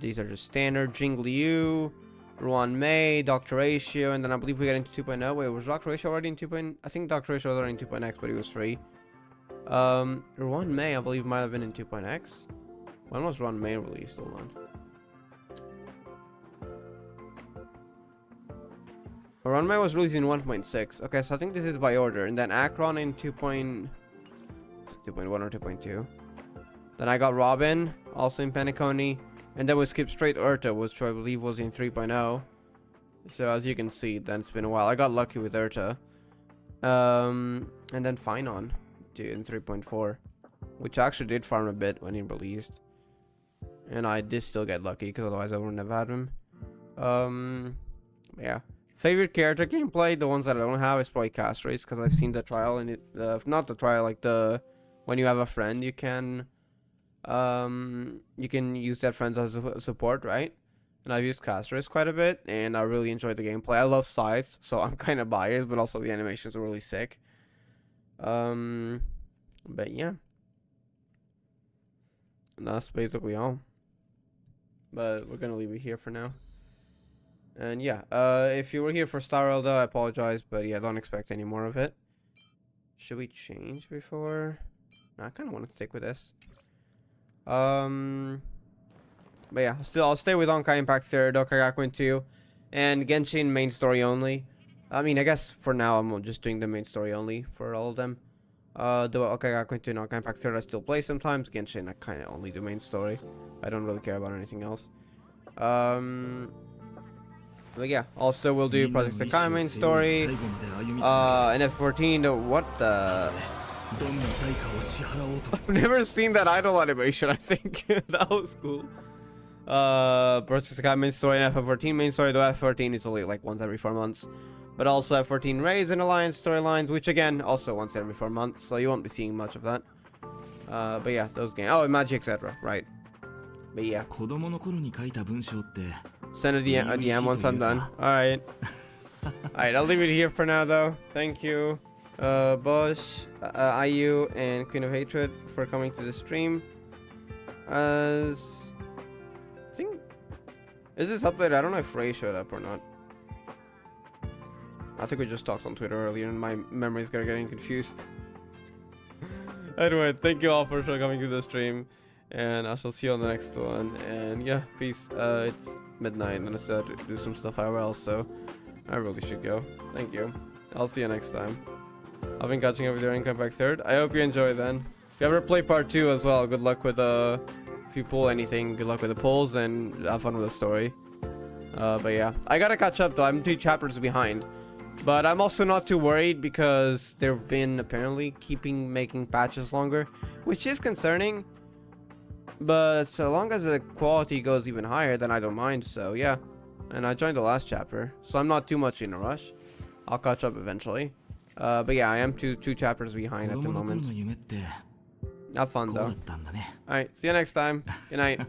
These are just standard. Jing Liu, Ruan Mei, Dr. Ratio, and then I believe we get into 2.0. Wait, was Dr. Ratio already in 2.0? I think Dr. Ratio was already in 2.x, but he was free. Ruan Mei, I believe, might have been in 2.x. When was Ruan Mei released? Hold on. Ruan Mei was released in 1.6. Okay, so I think this is by order. And then Akron in 2.1 or 2.2. Then I got Robin, also in Penacony. And then we skipped straight Urta, which I believe was in 3.0. So as you can see, then it's been a while. I got lucky with Urta. And then Finon in 3.4. Which I actually did farm a bit when he released. And I did still get lucky, because otherwise I wouldn't have had him. Yeah. Favorite character gameplay, the ones that I don't have, is probably Cast Race, because I've seen the trial, and not the trial, like when you have a friend, you can use that friend as a support, right? And I've used Cast Race quite a bit, and I really enjoyed the gameplay. I love Scythes, so I'm kind of biased, but also the animations are really sick. But yeah, and that's basically all. But we're gonna leave it here for now. And yeah, if you were here for Star Rail though, I apologize, but yeah, don't expect any more of it. Should we change before? No, I kind of want to stick with this. But yeah, still, I'll stay with Honkai Impact 3rd, Okagakuen 2, and Genshin main story only. I mean, I guess for now I'm just doing the main story only for all of them. The Okagakuen 2 and Honkai Impact 3rd I still play sometimes. Genshin I kind of only do main story. I don't really care about anything else. But yeah, also we'll do Project Sakai main story. And F14, what the... I've never seen that idol animation, I think. That was cool. Project Sakai main story and FF14 main story, though F14 is only like once every 4 months. But also F14 Raids and Alliance storylines, which again, also once every 4 months, so you won't be seeing much of that. But yeah, those games. Oh, and Magic, etc. Right. But yeah. Send a DM once I'm done. Alright. Alright, I'll leave it here for now, though. Thank you, Bosch, IU, and Queen of Hatred for coming to the stream. I think... Is this updated? I don't know if Ray showed up or not. I think we just talked on Twitter earlier and my memories are getting confused. Anyway, thank you all for coming to the stream. And I shall see you on the next one. And yeah, peace. It's midnight and I still have to do some stuff IRL, so I really should go. Thank you. I'll see you next time. I've been catching up with your Income Back 3rd. I hope you enjoy then. If you ever play part 2 as well, good luck with if you pull anything, good luck with the pulls and have fun with the story. But yeah, I gotta catch up though. I'm 2 chapters behind. But I'm also not too worried because they've been apparently making patches longer, which is concerning. But so long as the quality goes even higher, then I don't mind. So yeah, and I joined the last chapter, so I'm not too much in a rush. I'll catch up eventually. But yeah, I am two chapters behind at the moment. Have fun though. Alright, see you next time. Good night.